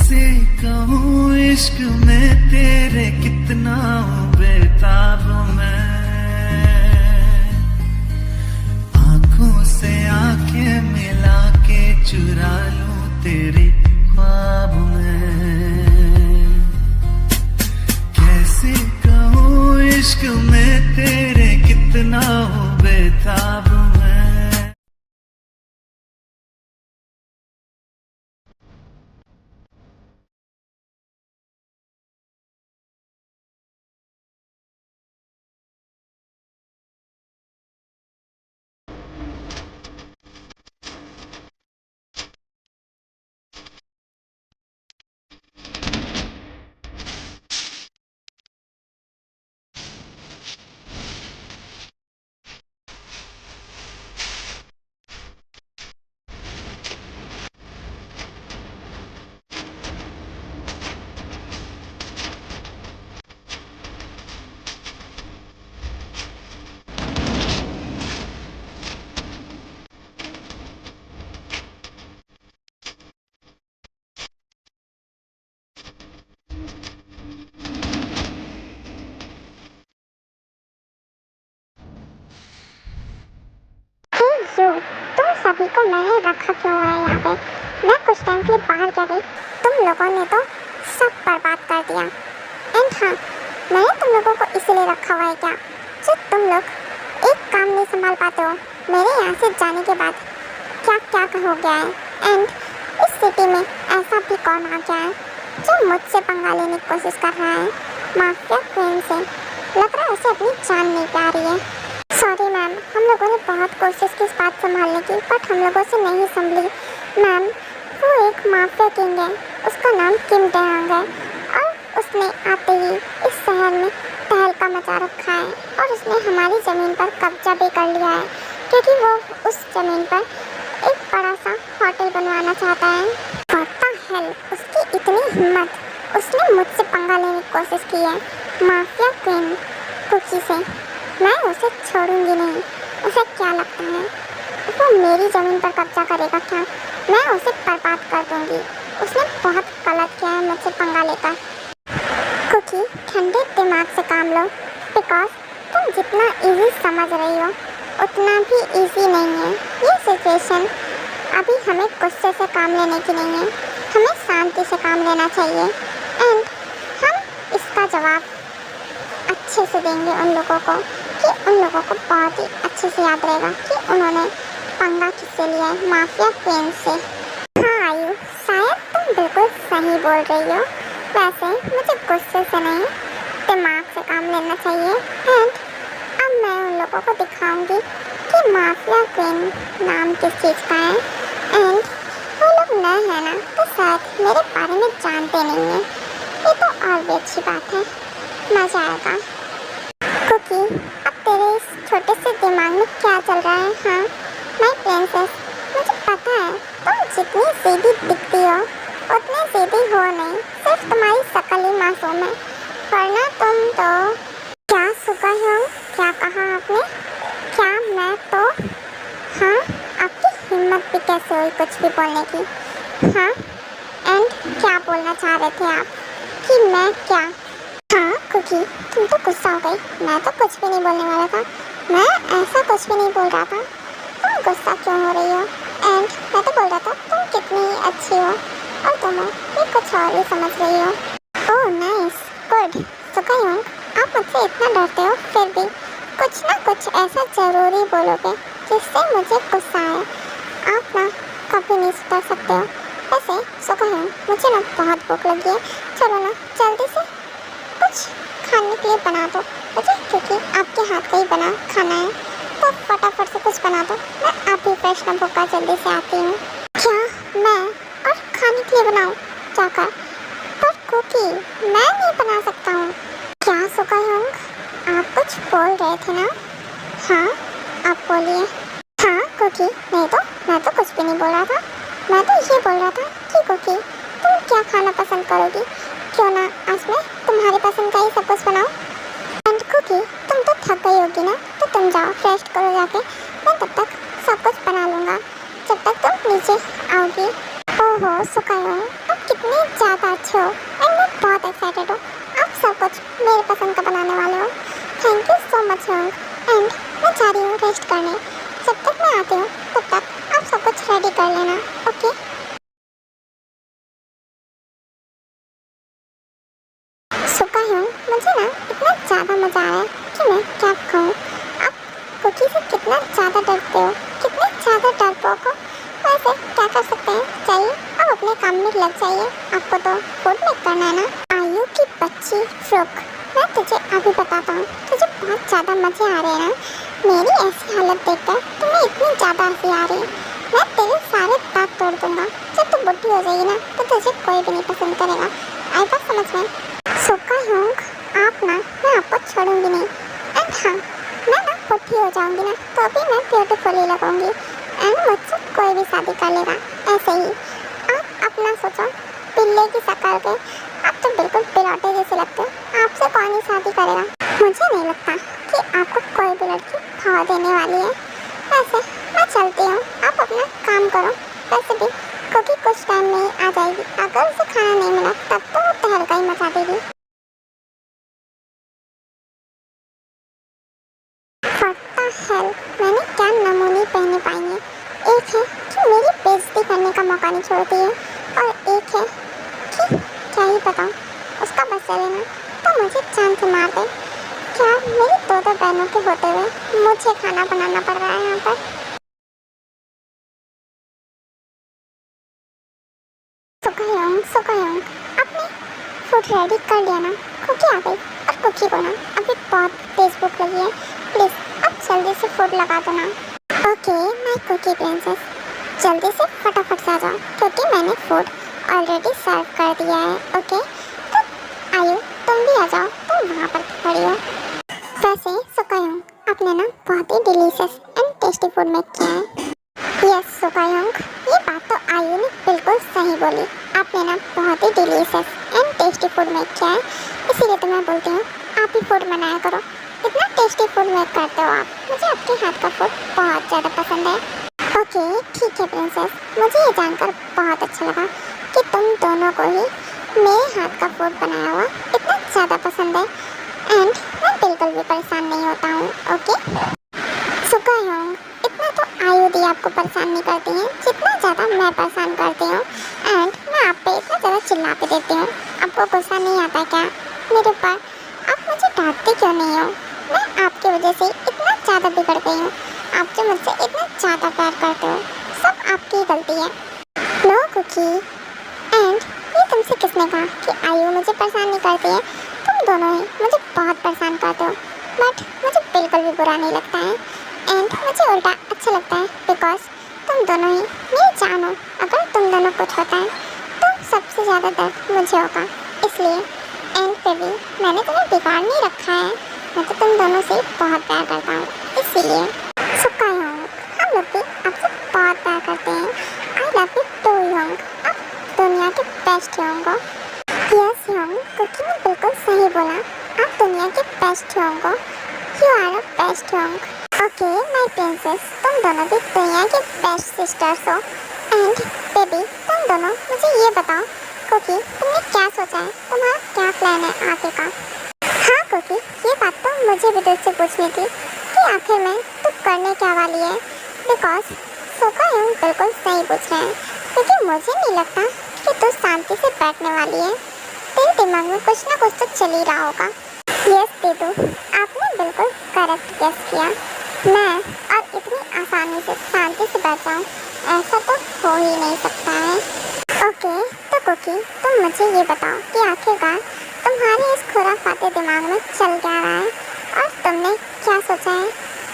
कैसे कहूँ इश्क में तेरे कितना बेताब मैं, आंखों से आंखें मिला के चुरा लूं तेरे ख्वाब में। कैसे कहूँ इश्क में तेरे कितना बेताब मैं। यू, तुम सभी को मैंने रखा क्यों है यहाँ पे? मैं कुछ टाइम के लिए बाहर जा गई, तुम लोगों ने तो सब बर्बाद कर दिया। एंड हाँ, मैंने तुम लोगों को इसलिए रखा हुआ है क्या जो तुम लोग एक काम नहीं संभाल पाते हो। मेरे यहाँ से जाने के बाद क्या क्या हो गया है, एंड इस सिटी में ऐसा भी कौन आ गया है जो मुझसे पंगा लेने की कोशिश कर रहा है माफिया क्वीन से। लग रहा है उसे अपनी जान नहीं प्या रही है। सॉरी मैम, हम लोगों ने बहुत कोशिश की इस बात संभालने की, बट हम लोगों से नहीं संभली। मैम, वो एक माफिया किंग है, उसका नाम किम डेहांग है, और उसने आते ही इस शहर में तहलका मचा रखा है, और उसने हमारी ज़मीन पर कब्जा भी कर लिया है, क्योंकि वो उस ज़मीन पर एक बड़ा सा होटल बनवाना चाहता है। व्हाट द हेल, उसकी इतनी हिम्मत, उसने मुझसे पंगा लेने की कोशिश की है माफिया क्वीन कुकी से। मैं उसे छोड़ूंगी नहीं। उसे क्या लगता है वो मेरी ज़मीन पर कब्जा करेगा क्या? मैं उसे बर्बाद कर दूंगी। उसने बहुत गलत किया है मुझसे पंगा लेकर। कुकी, ठंडे दिमाग से काम लो, बिकॉज तुम जितना इजी समझ रही हो उतना भी इजी नहीं है ये सिचुएशन। अभी हमें गुस्से से काम लेने की नहीं है, हमें शांति से काम लेना चाहिए, एंड हम इसका जवाब अच्छे से देंगे उन लोगों को, कि उन लोगों को बहुत ही अच्छे से याद रहेगा कि उन्होंने पंगा किससे लिया है, माफिया क्वीन से। हाँ आयु, शायद तुम बिल्कुल सही बोल रही हो। वैसे मुझे गुस्से से नहीं दिमाग से काम लेना चाहिए, एंड अब मैं उन लोगों को दिखाऊंगी कि माफिया क्वीन नाम किस चीज़ का है, एंड वो लोग नए हैं ना तो शायद मेरे बारे में जानते नहीं हैं। ये तो और भी अच्छी बात है, मज़ा आएगा। कुकी, अब तेरे इस छोटे से दिमाग में क्या चल रहा है? हाँ माय प्रिंसेस, मुझे पता है तुम जितनी सीधी दिखती हो उतनी सीधी हो नहीं, सिर्फ तुम्हारी शक्ल ही मासूम है, वरना तुम तो क्या सुखा हो। क्या कहा आपने? क्या मैं तो? हाँ, आपकी हिम्मत भी कैसे हुई कुछ भी बोलने की? हाँ, एंड क्या बोलना चाह रहे थे आप कि मैं क्या? हाँ कुकी, तुम तो गुस्सा हो गई। मैं तो कुछ भी नहीं बोलने वाला था, मैं ऐसा कुछ भी नहीं बोल रहा था। तुम गुस्सा क्यों हो रही हो? एंड मैं तो बोल रहा था तुम कितनी अच्छी हो, और तुम भी कुछ और ही समझ रही हो। Oh nice, good. सुकायोंग, आप मुझसे इतना डरते हो, फिर भी कुछ ना कुछ ऐसा ज़रूरी बोलोगे जिससे मुझे गुस्सा आए। आप ना कभी नहीं सुधर सकते हो। वैसे सुकायोंग, मुझे ना बहुत भूख लगी है, चलो ना जल्दी से कुछ खाने के लिए बना दो मुझे, क्योंकि आपके हाथ का ही बना खाना है, तो फटाफट से कुछ बना दो। मैं अभी फ्रेश न होकर जल्दी से आती हूँ। क्या मैं और खाने के लिए बनाऊँ जाकर? पर कुकी, मैं नहीं बना सकता हूँ। क्या सुकायोंग, आप कुछ बोल रहे थे ना? हाँ, आप बोलिए। हाँ कुकी, नहीं तो मैं तो कुछ भी नहीं बोल रहा था। मैं तो ये बोल रहा था कि कुकी, तुम क्या खाना पसंद करोगी? क्यों ना आज मैं तुम्हारी पसंद का ही सब कुछ बनाऊँ। एंड कुकी, तुम तो थक गई होगी ना, तो तुम जाओ फ्रेश करो जाके, मैं तब तक सब कुछ बना लूँगा जब तक तुम नीचे आओगी। ओहो सुकायोंग, अब कितनी ज़्यादा अच्छे हो एंड मैं बहुत एक्साइटेड हूँ। आप सब कुछ मेरे पसंद का बनाने वाले हो। Thank you so much Yong. And मैं जा रही हूँ रेस्ट करने। जब तक मैं आती हूँ तब तक आप सब कुछ रेडी कर लेना, ओके? सुका हूँ, मुझे ना इतना ज़्यादा मज़ा आ रहा है कि मैं क्या कहूँ। आप कुकी से कितना ज़्यादा डरते हो, कितने ज़्यादा डरपोक हो। वैसे क्या कर सकते हैं, चलिए अब अपने काम में लग जाइए। आपको तो फूड मेक करना है ना। आयु की बच्ची फ्रुक, मैं तुझे अभी बताता हूँ, तुझे बहुत ज़्यादा मज़े आ रहे हैं ना। मेरी ऐसी हालत देखकर तुम्हें इतनी ज़्यादा हंसी आ रही है। मैं तेरे सारे दांत तोड़ दूँगा। जब तू बुढ़ी हो जाएगी ना तो तुझे कोई भी नहीं पसंद करेगा। आई बात समझ में? सुका हूँ आप ना, मैं आपको छोड़ूंगी नहीं। एंड हाँ, मैं ना बुढ़ी हो जाऊंगी ना तो भी मैं ब्यूटीफुल ही लगूंगी एंड मुझसे कोई भी शादी कर लेगा ऐसे ही। आप अपना सोचो, पिल्ले की शक्ल के आप तो बिल्कुल पिलौटे जैसे लगते हो। आपसे कौन ही शादी करेगा? मुझे नहीं लगता कि आपको कोई भी लड़की भाव देने वाली है। वैसे मैं चलती हूँ, आप अपना काम करो। वैसे भी क्योंकि कुछ टाइम में ही आ जाएगी। अगर उसे खाना नहीं मिला तब तो वो तहलका ही मचा देगी। हेल, मैंने क्या नमूने पहने पाई है। एक है कि मेरी बेइज्जती करने का मौका नहीं छोड़ती है और एक है कि क्या ही बताऊँ, उसका बस चले ना तो मुझे जान से मार दे। क्या मेरी दो बहनों के होते हुए मुझे खाना बनाना पड़ रहा है यहाँ पर? सुकायोंग, आपने फूड रेडी कर लिया ना? कुकी आ गई और कुकी को ना अभी बहुत तेज भूख लगी है। प्लीज़ आप जल्दी से फूड लगा दो ना। ओके माय कुकी प्रिंसेस, जल्दी से फटाफट से आ जाओ क्योंकि मैंने फूड ऑलरेडी सर्व कर दिया है। ओके तो आयु तुम भी आ जाओ, तुम वहाँ पर खड़ी हो। वैसे सुकायोंग, आपने ना बहुत ही delicious and tasty food make किया है। यस सुकायोंग, ये बात तो आयु ने बिल्कुल सही बोली। आपने ना बहुत ही delicious and tasty food make किया है, इसीलिए तो मैं बोलती हूँ आप ही फूड बनाया करो। इतना टेस्टी फूड मेक करते हो आप, मुझे आपके हाथ का फूड बहुत ज़्यादा पसंद है। ओके ठीक है प्रिंसेस, मुझे ये जानकर बहुत अच्छा लगा कि तुम दोनों को ही मेरे हाथ का फूड बनाया हुआ इतना ज़्यादा पसंद है एंड मैं बिल्कुल भी परेशान नहीं होता हूँ। ओके सुकायोंग, इतना तो आयु दी आपको परेशान नहीं करती हैं जितना ज़्यादा मैं परेशान करती हूँ एंड मैं आप पे इतना ज़्यादा चिल्ला पे देती हूँ। आपको गुस्सा नहीं आता क्या मेरे ऊपर? आप मुझे डांटते क्यों नहीं हो? मैं आपकी वजह से इतना ज़्यादा बिगड़ गई हूँ। आप जो मुझसे इतना ज़्यादा प्यार करते हो सब आपकी गलती है। नो कुकी, एंड ये तुमसे किसने कहा कि आयु मुझे परेशान नहीं करती है? तुम दोनों ही मुझे बहुत परेशान करते हो बट मुझे बिल्कुल भी बुरा नहीं लगता है एंड मुझे उल्टा अच्छा लगता है बिकॉज तुम दोनों ही मेरी जान हो। अगर तुम दोनों कुछ होता है तो सबसे ज़्यादा दर्द मुझे होगा, इसलिए एंड फिर भी मैंने तुम्हें बिगाड़ नहीं रखा है। मैं तो तुम दोनों से बहुत प्यार करता हूँ, इसीलिए सुकायोंग, हम लोग भी आपसे बहुत प्यार करते हैं। I love you too Yong, आप दुनिया के बेस्ट योंग हो। यस योंग, कुकी ने बिल्कुल सही बोला, आप दुनिया के बेस्ट योंग हो। You are a best Yong. Okay my princess, तुम दोनों भी दुनिया के बेस्ट सिस्टर्स हो एंड बेबी तुम दोनों मुझे ये बताओ कुकी तुमने क्या सोचा है, तुम्हारा क्या प्लान है आगे का? हाँ कुकी, ये बात तो मुझे भी तुझसे पूछनी थी कि आखिर में तू करने क्या वाली है बिकॉज सुकायोंग बिल्कुल सही पूछ रहे हैं क्योंकि मुझे नहीं लगता कि तू शांति से बैठने वाली है। तेरे दिमाग में कुछ ना कुछ तो चल ही रहा होगा। यस दीदू, आपने बिल्कुल करेक्ट गेस किया। मैं और इतनी आसानी से शांति से बैठ जाऊँ ऐसा तो हो ही नहीं सकता है। ओके तो कुकी तुम मुझे ये बताओ कि आखिरकार तुम्हारे इस खुराफाते दिमाग में चल क्या रहा है और तुमने क्या सोचा है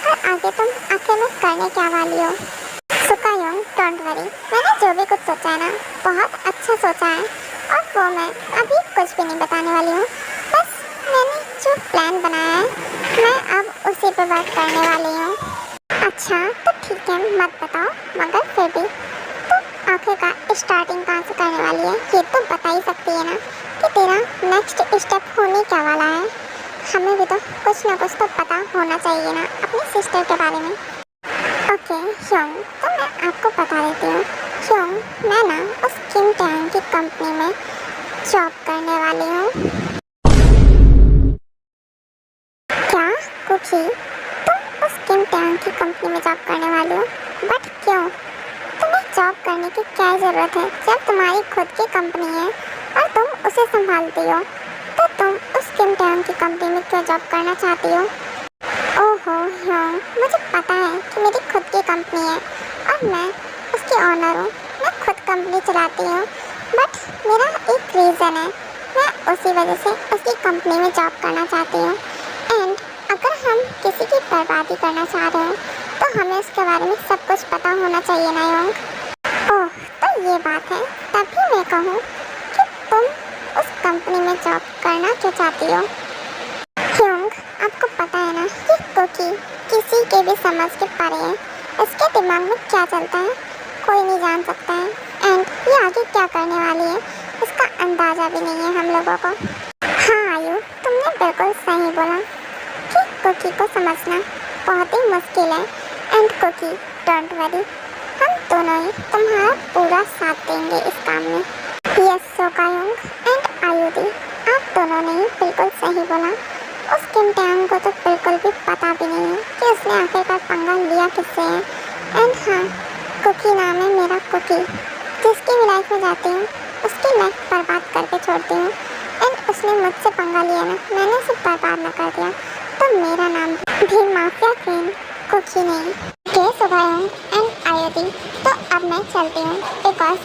और आगे तुम आखिर में करने क्या वाली हो? सुकायोंग डोंट वरी, मैंने जो भी कुछ सोचा है ना बहुत अच्छा सोचा है और वो मैं अभी कुछ भी नहीं बताने वाली हूँ। बस मैंने जो प्लान बनाया है मैं अब उसी पर बात करने वाली हूँ। अच्छा तो ठीक है मत बताओ, मगर फिर भी तो आखिरकार स्टार्टिंग कहाँ से करने वाली है ये तो बता ही सकती है ना कि तेरा नेक्स्ट स्टेप होने क्या वाला है। हमें भी तो कुछ ना कुछ तो पता होना चाहिए ना अपनी सिस्टर के बारे में। ओके योंग, तो मैं आपको बता देती हूँ। योंग, मैं ना उस किम टैंग की कंपनी में जॉब करने वाली हूँ। क्या कुकी, तुम उस किम टैंग की कंपनी में जॉब करने वाली हो? बट क्यों? तुम्हें जॉब करने की क्या ज़रूरत है जब तुम्हारी खुद की कंपनी है और तुम उसे संभालती हो? तो तुम उस किम टैंग की कंपनी में क्यों जॉब करना चाहती हो? ओहो ह्योंग, मुझे पता है कि मेरी खुद की कंपनी है और मैं उसकी ऑनर हूँ। मैं खुद कंपनी चलाती हूँ, बट मेरा एक रीज़न है। मैं उसी वजह से उसकी कंपनी में जॉब करना चाहती हूँ। एंड अगर हम किसी की बर्बादी करना चाह रहे हैं तो हमें उसके बारे में सब कुछ पता होना चाहिए ना ह्योंग? ओह, तो ये बात है। तभी मैं कहूँ कि तुम उस कंपनी में जॉब करना क्यों चाहती हो? ह्योंग, आपको पता है ना कि कुकी किसी के भी समझ के परे है। इसके दिमाग में क्या चलता है कोई नहीं जान सकता है। एंड ये आगे क्या करने वाली है इसका अंदाज़ा भी नहीं है हम लोगों को। हाँ आयु, तुमने बिल्कुल सही बोला कि कुकी को समझना बहुत ही मुश्किल है। एंड कुकी, डोंट वरी, हम दोनों ही तुम्हारा पूरा साथ देंगे इस काम में। यस सोकायोंग एंड आयुधि, आप दोनों ने ही बिल्कुल सही बोला। उस किम टैंग को तो बिल्कुल भी पता भी नहीं है कि उसने आखिरकार पंगा लिया किससे है। एंड हाँ, कुकी नाम है मेरा कुकी। जिसकी भी लाइफ में जाती हूँ उसकी लाइफ बर्बाद करके छोड़ती हूँ। एंड उसने मुझसे पंगा लिया ना, मैंने उसे बर्बाद ना कर दिया तो मेरा नाम भी माफिया क्वीन कुकी नहीं। ओके सोकायोंग एंड आयुधि, तो अब मैं चलती हूँ बिकॉज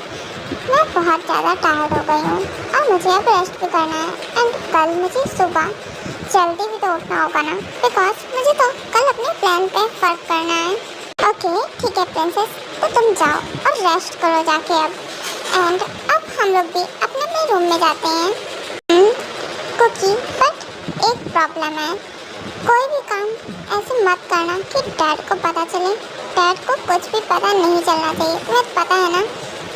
मैं बहुत ज़्यादा टायर्ड हो गई हूँ और मुझे अब रेस्ट भी करना है। एंड कल मुझे सुबह जल्दी भी तो उठना होगा ना, बिकॉज मुझे तो कल अपने प्लान पे वर्क करना है। ओके ठीक है प्रिंसेस, तो तुम जाओ और रेस्ट करो जाके अब। एंड अब हम लोग भी अपने अपने रूम में जाते हैं। कुकी, बट एक प्रॉब्लम है। कोई भी काम ऐसे मत करना कि डैड को पता चले। डैड को कुछ भी पता नहीं चलना चाहिए। तुम्हें पता है ना,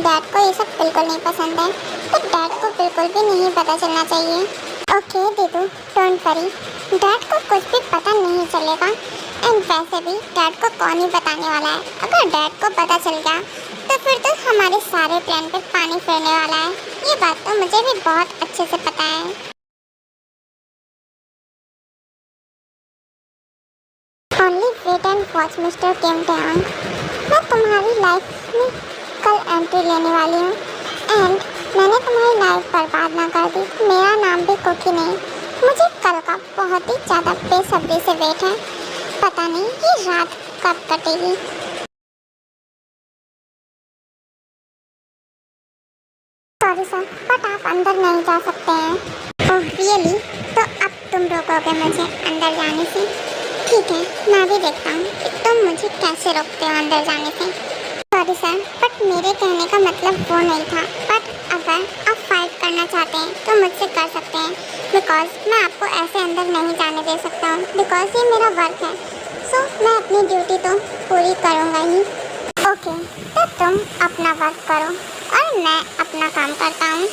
डैड को ये सब बिल्कुल नहीं पसंद है, तो डैड को बिल्कुल भी नहीं पता चलना चाहिए। ओके दीदू, डोंट वरी, डैड को कुछ भी पता नहीं चलेगा। एंड वैसे भी डैड को कौन ही बताने वाला है। अगर डैड को पता चल गया तो फिर तो हमारे सारे प्लान पे पानी फिरने वाला है। ये बात तो मुझे भी बहुत अच्छे से पता है। Only wait and watch mister Kim Tang, मैं तुम्हारी लाइफ में कल एंट्री लेने वाली हूँ। एंड मैंने तुम्हारी लाइफ बर्बाद ना कर दी। मेरा नाम भी कुकी नहीं। मुझे कल का बहुत ही ज़्यादा बेसब्री से वेट है। पता नहीं ये रात कब कटेगी। सॉरी सर, बट आप अंदर नहीं जा सकते हैं। Oh really? तो अब तुम रोकोगे मुझे अंदर जाने से? ठीक है, मैं भी देखता हूँ कि तुम मुझे कैसे रोकते हो अंदर जाने से। सॉरी सर, बट मेरे कहने का मतलब वो नहीं था। बट अगर आप फाइट करना चाहते हैं तो मुझसे कर सकते हैं, बिकॉज मैं आपको ऐसे अंदर नहीं जाने दे सकता हूँ, बिकॉज ये मेरा वर्क है। सो मैं अपनी ड्यूटी तो पूरी करूँगा ही। ओके, तो तुम अपना वर्क करो और मैं अपना काम करता हूँ।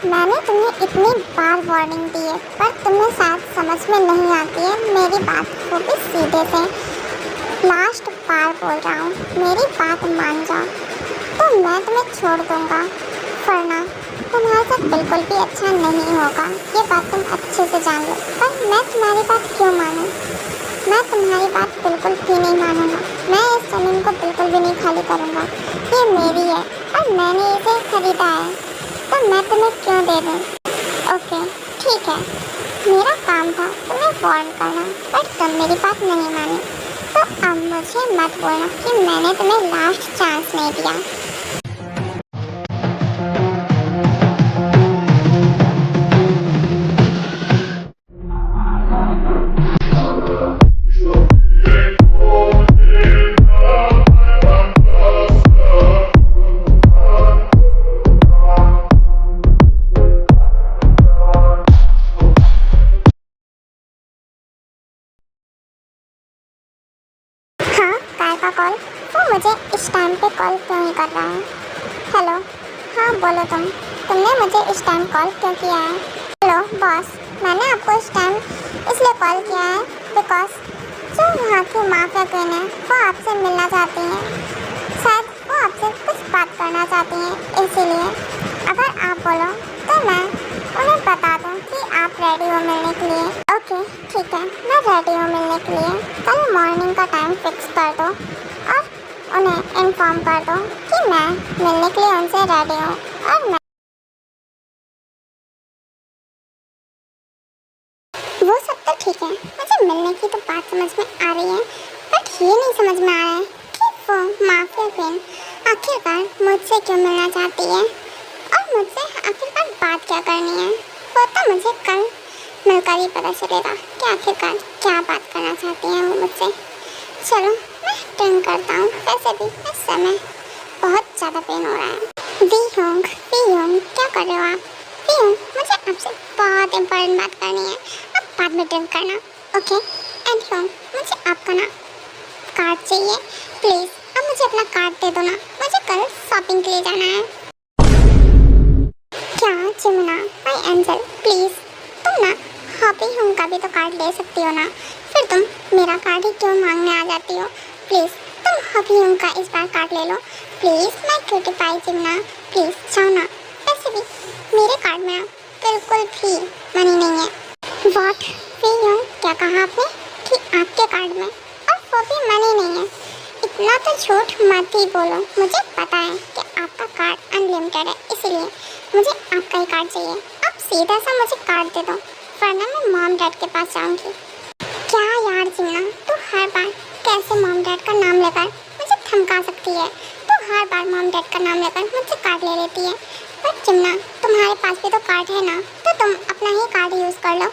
मैंने तुम्हें इतनी बार वार्निंग दी है, पर तुम्हें शायद समझ में नहीं आती है मेरी बात, वो भी सीधे से। लास्ट बार बोल रहा हूँ, मेरी बात मान जाओ तो मैं तुम्हें छोड़ दूँगा, वरना तुम्हारे साथ बिल्कुल भी अच्छा नहीं होगा। ये बात तुम अच्छे से जान लो। पर मैं तुम्हारी बात क्यों मानूँ? मैं तुम्हारी बात बिल्कुल भी नहीं मानूँगा। मैं इस ज़मीन को बिल्कुल भी नहीं खाली करूँगा। ये मेरी है और मैंने इसे खरीदा है, तो मैं तुम्हें क्यों दे दूँ? ओके ठीक है, मेरा काम था तुम्हें वार्न करना, बट तुम मेरी बात नहीं मानी। तो अब मुझे मत बोलना कि मैंने तुम्हें लास्ट चांस नहीं दिया। का कॉल, वो मुझे इस टाइम पे कॉल क्यों ही कर रहा है? हेलो, हाँ बोलो तुमने मुझे इस टाइम कॉल क्यों किया है? हेलो बॉस, मैंने आपको इस टाइम इसलिए कॉल किया है बिकॉज जो यहाँ की माफिया क्वीन है वो आपसे मिलना चाहती हैं। शायद वो आपसे कुछ बात करना चाहती हैं, इसीलिए अगर आप बोलो तो मैं उन्हें बता दूँ कि आप रेडी हो मिलने के लिए। ओके ठीक है, मैं रेडी हूँ मिलने के लिए। कल मॉर्निंग का टाइम फिक्स कर दो और उन्हें इन्फॉर्म कर दो कि मैं मिलने के लिए उनसे रेडी हूँ। और मैं वो सब तो ठीक है, मुझे मिलने की तो बात समझ में आ रही है, बट ये नहीं समझ में आ रहा है कि वो माफिया क्वीन आखिरकार मुझसे क्यों मिलना चाहती है और मुझसे आखिरकार बात क्या करनी है। वो तो मुझे कल मिलकर ही पता चलेगा कि आखिरकार क्या बात करना चाहती हैं वो मुझसे। चलो मैं ड्रिंक करता हूँ, वैसे भी इस समय बहुत ज़्यादा पेन हो रहा है। वी होंग क्या कर रहे हो आप? वी होंग, मुझे आपसे बहुत इम्पोर्टेंट बात करनी है, आप बाद में ड्रिंक करना, ओके? एंड होंग, मुझे आपका ना कार्ड चाहिए, प्लीज़ आप मुझे अपना कार्ड दे दो ना, मुझे कल शॉपिंग के लिए जाना है। क्या जिमना माय एंजल, प्लीज़ तुम ना हॉबी होंग का भी तो कार्ड ले सकती हो ना, फिर तुम मेरा कार्ड ही क्यों मांगने आ जाती हो? प्लीज़ तुम हॉबी होंग का इस बार कार्ड ले लो, प्लीज़ माय क्यूटी पाई जिमना, प्लीज़ जाओ ना। वैसे भी मेरे कार्ड में बिल्कुल भी मनी नहीं है। व्हाट वी होंग, क्या कहा आपने कि आपके कार्ड में और वो भी मनी नहीं है? इतना तो झूठ मत ही बोलो, मुझे पता है कि आपका कार्ड अनलिमिटेड है, इसीलिए मुझे आपका ही कार्ड चाहिए। आप सीधा सा मुझे कार्ड दे दो, वरना मैं मॉम डैड के पास जाऊंगी। क्या यार जिमना, तू हर बार कैसे मॉम डैड का नाम लेकर मुझे धमका सकती है? तू हर बार मॉम डैड का नाम लेकर मुझसे कार्ड ले लेती है। पर जिमना, तुम्हारे पास भी तो कार्ड है ना, तो तुम अपना ही कार्ड यूज़ कर लो।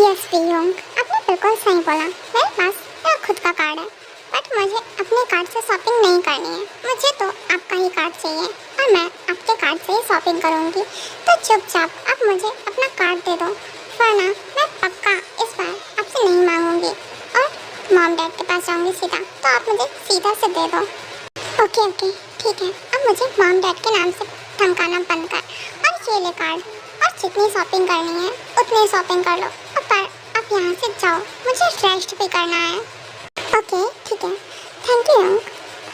यस वी होंग, आपने बिल्कुल सही बोला, मेरे पास मेरा खुद का कार्ड है, बट मुझे अपने कार्ड से शॉपिंग नहीं करनी है। मुझे तो आपका ही कार्ड चाहिए और मैं आपके कार्ड से ही शॉपिंग करूँगी। तो चुपचाप आप मुझे अपना कार्ड दे दो, वरना मैं पक्का इस बार आपसे नहीं मांगूंगी और मॉम डैड के पास जाऊंगी सीधा। तो आप मुझे सीधा से दे दो। ओके ठीक है, अब मुझे मॉम डैड के नाम से धमकाना बंद कर और ये ले कार्ड, और जितनी शॉपिंग करनी है उतनी शॉपिंग कर लो। और पर आप यहाँ से जाओ, मुझे रेस्ट भी करना है। ओके ठीक है, थैंक यू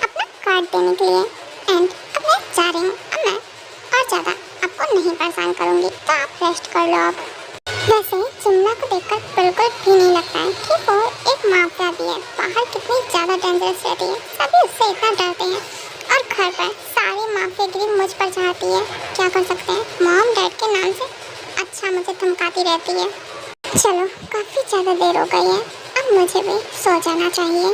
अपना कार्ड देने के लिए। एंड अब मैं जा रही हूँ, अब मैं और ज़्यादा आपको नहीं परेशान करूँगी, तो आप रेस्ट कर लो अब। वैसे जिमना को देखकर बिल्कुल भी नहीं लगता है कि वो एक माफिया भी है। बाहर कितनी ज़्यादा डेंजरस रहती है, सभी उससे इतना डरते हैं, और घर पर सारी माफियागिरी मुझ पर चाहती है। क्या कर सकते हैं, मॉम डैड के नाम से अच्छा मुझे धमकाती रहती है। चलो काफ़ी ज़्यादा देर हो गई है, अब मुझे भी सो जाना चाहिए।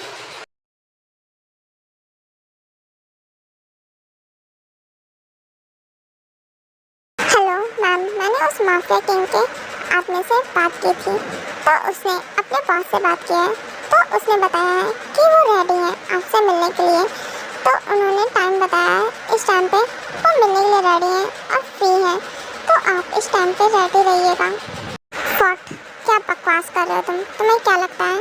हेलो मैम, मैंने उस माफिया किंग के आदमी से बात की थी, तो उसने अपने बॉस से बात की है, तो उसने बताया है कि वो रेडी है आपसे मिलने के लिए। तो उन्होंने टाइम बताया है, इस टाइम पे वो मिलने के लिए रेडी है और फ्री है, तो आप इस टाइम पे रेडी रहिएगा। व्हाट, क्या बकवास कर रहे हो तुम? तुम्हें क्या लगता है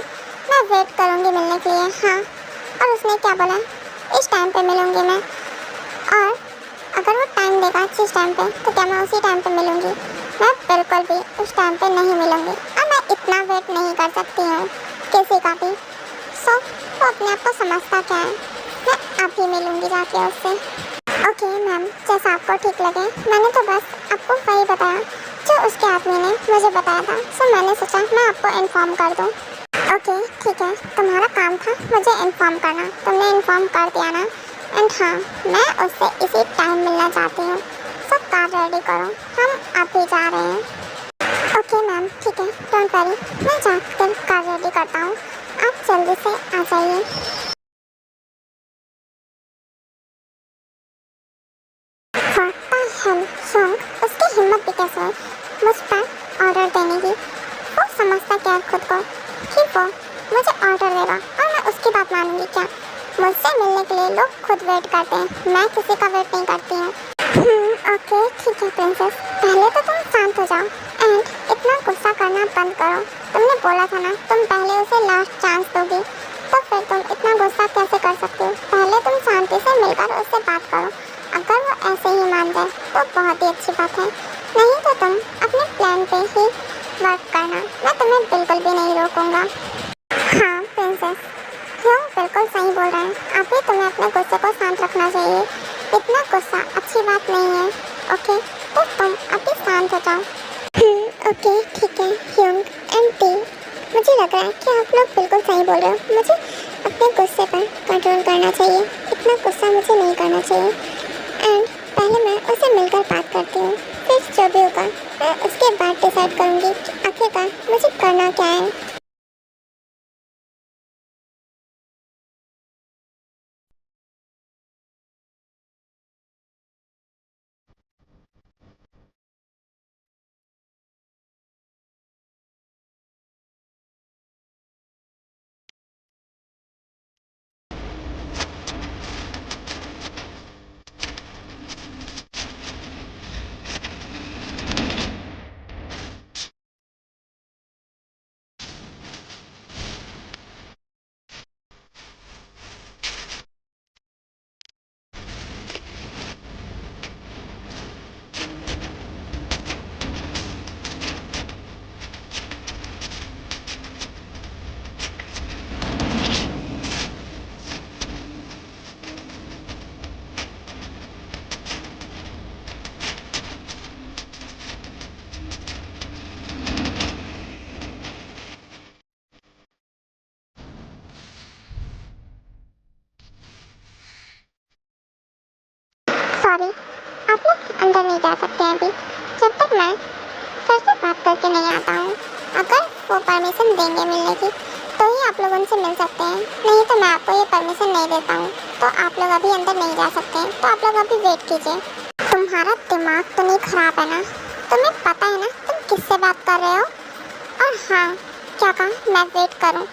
मैं वेट करूँगी मिलने के लिए? हाँ, और उसने क्या बोला, इस टाइम पे मिलूँगी मैं, और अगर वो टाइम देगा जिस टाइम पे, तो क्या मैं उसी टाइम पे मिलूँगी? मैं बिल्कुल भी उस टाइम पे नहीं मिलूँगी, और मैं इतना वेट नहीं कर सकती हूँ किसी का भी। सो वो अपने आप को समझता क्या है, मैं अभी मिलूँगी जाके उससे। ओके मैम, जैसा आपको ठीक लगे। मैंने तो बस आपको वही बताया जो उसके आदमी ने मुझे बताया था, सो मैंने सोचा मैं आपको इन्फॉर्म कर दूँ। ओके ठीक है, तुम्हारा काम था मुझे इन्फॉर्म करना, तुमने इन्फॉर्म कर दिया ना। एंड हाँ, मैं उससे इसी टाइम मिलना चाहती हूँ, सो कार रेडी करो, हम अभी जा रहे हैं। ओके मैम ठीक है, डोंट वरी, मैं जाकर कार रेडी करता हूँ, आप जल्दी से आ जाइए। उसकी हिम्मत भी कैसे है मुझ पर ऑर्डर देने की? वो समझता क्या है खुद को कि वो मुझे ऑर्डर देगा और मैं उसकी बात मानूंगी क्या? मुझसे मिलने के लिए लोग खुद वेट करते हैं, मैं किसी का वेट नहीं करती हूँ। ओके ठीक है प्रिंसेस, पहले तो तुम शांत हो जाओ एंड इतना गुस्सा करना बंद करो। तुमने बोला था ना तुम पहले उसे लास्ट चांस दोगी, तो फिर तुम इतना गुस्सा कैसे कर सकते हो? पहले तुम शांति से मिलकर उससे बात करो। अगर वो ऐसे ही मान जाए तो बहुत ही अच्छी बात है, नहीं तो तुम अपने प्लान पे ही वर्क करना। मैं तुम्हें बिल्कुल भी नहीं रोकूंगा। हाँ प्रिंसेस, क्यों बिल्कुल सही बोल रहे हैं। अभी तुम्हें अपने गुस्से को शांत रखना चाहिए। इतना गुस्सा अच्छी बात नहीं है। ओके, तो तुम अभी शांत हो जाओ। ओके ठीक है ह्यूंग एंड टी, मुझे लग रहा है कि आप लोग बिल्कुल सही बोल रहे हो। मुझे अपने गुस्से पर कंट्रोल करना चाहिए। इतना गुस्सा मुझे नहीं करना चाहिए। एंड पहले मैं उससे मिलकर बात करती हूँ, फिर जो भी होगा मैं उसके बाद डिसाइड करूँगी कि आखिरकार मुझे करना क्या है। सॉरी, आप लोग अंदर नहीं जा सकते हैं अभी, जब तक मैं सर से बात करके नहीं आता हूँ। अगर वो परमिशन देंगे मिलने की तो ही आप लोग उनसे मिल सकते हैं, नहीं तो मैं आपको ये परमिशन नहीं देता हूँ। तो आप लोग अभी अंदर नहीं जा सकते हैं, तो आप लोग अभी वेट कीजिए। तुम्हारा दिमाग तो नहीं खराब है ना? तुम्हें पता है ना तुम किससे बात कर रहे हो? और हाँ, क्या कहा मैं वेट करूँ?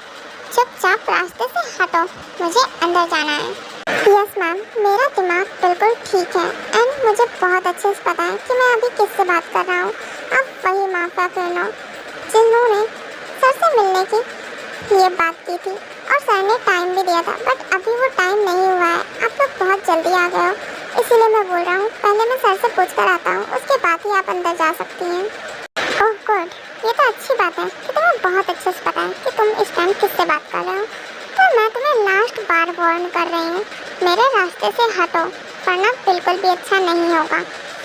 चुपचाप रास्ते से हटो, मुझे अंदर जाना है। यस मैम, मेरा दिमाग बिल्कुल ठीक है एंड मुझे बहुत अच्छे से पता है कि मैं अभी किससे बात कर रहा हूँ। आप वही माफिया फिल्म जिन्होंने सर से मिलने की ये बात की थी और सर ने टाइम भी दिया था, बट अभी वो टाइम नहीं हुआ है। आप लोग बहुत जल्दी आ गए हो, इसीलिए मैं बोल रहा हूँ पहले मैं सर से पूछ कर आता हूँ, उसके बाद ही आप अंदर जा सकती हैं। ओह गुड, ये तो अच्छी बात है कि तुम्हें बहुत अच्छे से पता है कि तुम इस टाइम किससे बात कर रहे हो। तो मैं तुम्हें लास्ट बार वार्न कर रही हूँ, मेरे रास्ते से हटो वरना बिल्कुल भी अच्छा नहीं होगा।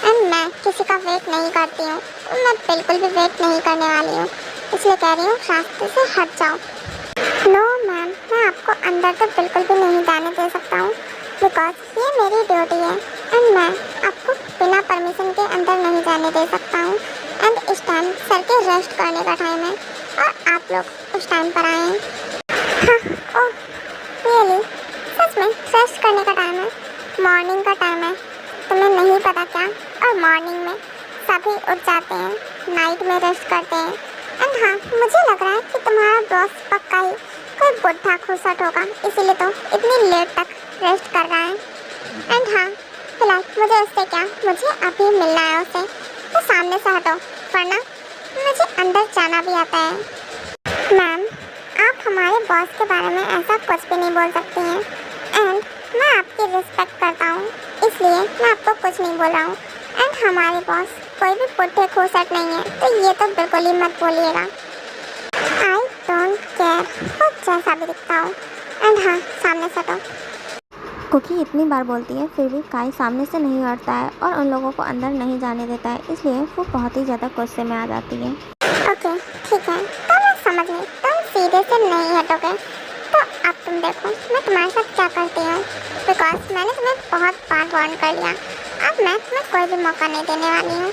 एंड मैं किसी का वेट नहीं करती हूँ, मैं बिल्कुल भी वेट नहीं करने वाली हूँ, इसलिए कह रही हूँ रास्ते से हट जाओ। नो मैम, मैं आपको अंदर तो बिल्कुल भी नहीं जाने दे सकता हूँ, बिकॉज ये मेरी ड्यूटी है एंड मैं आपको बिना परमिशन के अंदर नहीं जाने दे सकता हूँ। एंड इस टाइम सर के रेस्ट करने का टाइम है और आप लोग उस टाइम पर आए हैं। हाँ, ओह रियली, सच में रेस्ट करने का टाइम है, मॉर्निंग का टाइम है, तुम्हें नहीं पता क्या? और मॉर्निंग में सभी उठ जाते हैं, नाइट में रेस्ट करते हैं। एंड हाँ, मुझे लग रहा है कि तुम्हारा बॉस पक्का ही कोई बुढ़ा खुसट होगा, इसीलिए तो इतनी लेट तक रेस्ट कर रहा है। एंड हाँ, फिलहाल मुझे उससे क्या, मुझे अभी मिलना है उससे, तो सामने से हटो वरना मुझे अंदर जाना भी आता है। मैम, आप हमारे बॉस के बारे में ऐसा कुछ भी नहीं बोल सकती हैं एंड मैं आपकी रिस्पेक्ट करता हूँ, इसलिए मैं आपको कुछ नहीं बोल रहा हूँ। एंड हमारे बॉस कोई भी पुट्ठे खोसट नहीं है, तो ये तो बिल्कुल ही मत बोलिएगा। आई डोंट केयर, वो जैसा भी दिखता हो। एंड हाँ, सामने से हटो। कुकी इतनी बार बोलती है फिर भी काई सामने से नहीं हटता है और उन लोगों को अंदर नहीं जाने देता है, इसलिए वो बहुत ही ज़्यादा गुस्से में आ जाती है। ओके ठीक है, तो मैं समझ गई, तुम सीधे से नहीं हटोगे, तो अब तुम देखो मैं तुम्हारे साथ क्या करती हूँ, बिकॉज मैंने तुम्हें बहुत बार वार्न कर लिया, अब मैं तुम्हें कोई भी मौका नहीं देने वाली हूँ।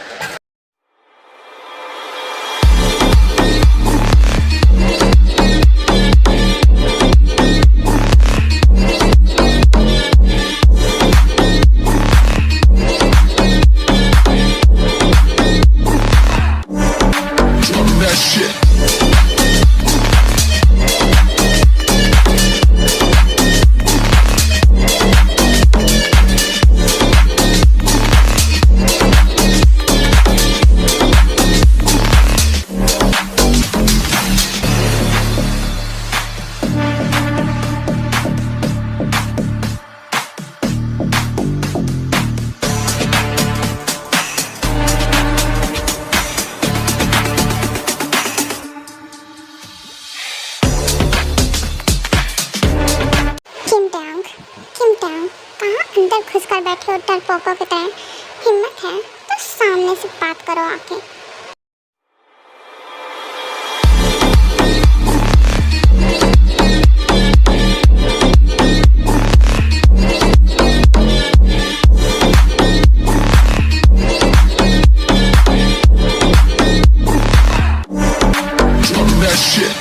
कर बैठे हो डरपोकों की तरह? हिम्मत है तो सामने से बात करो आके। That shit.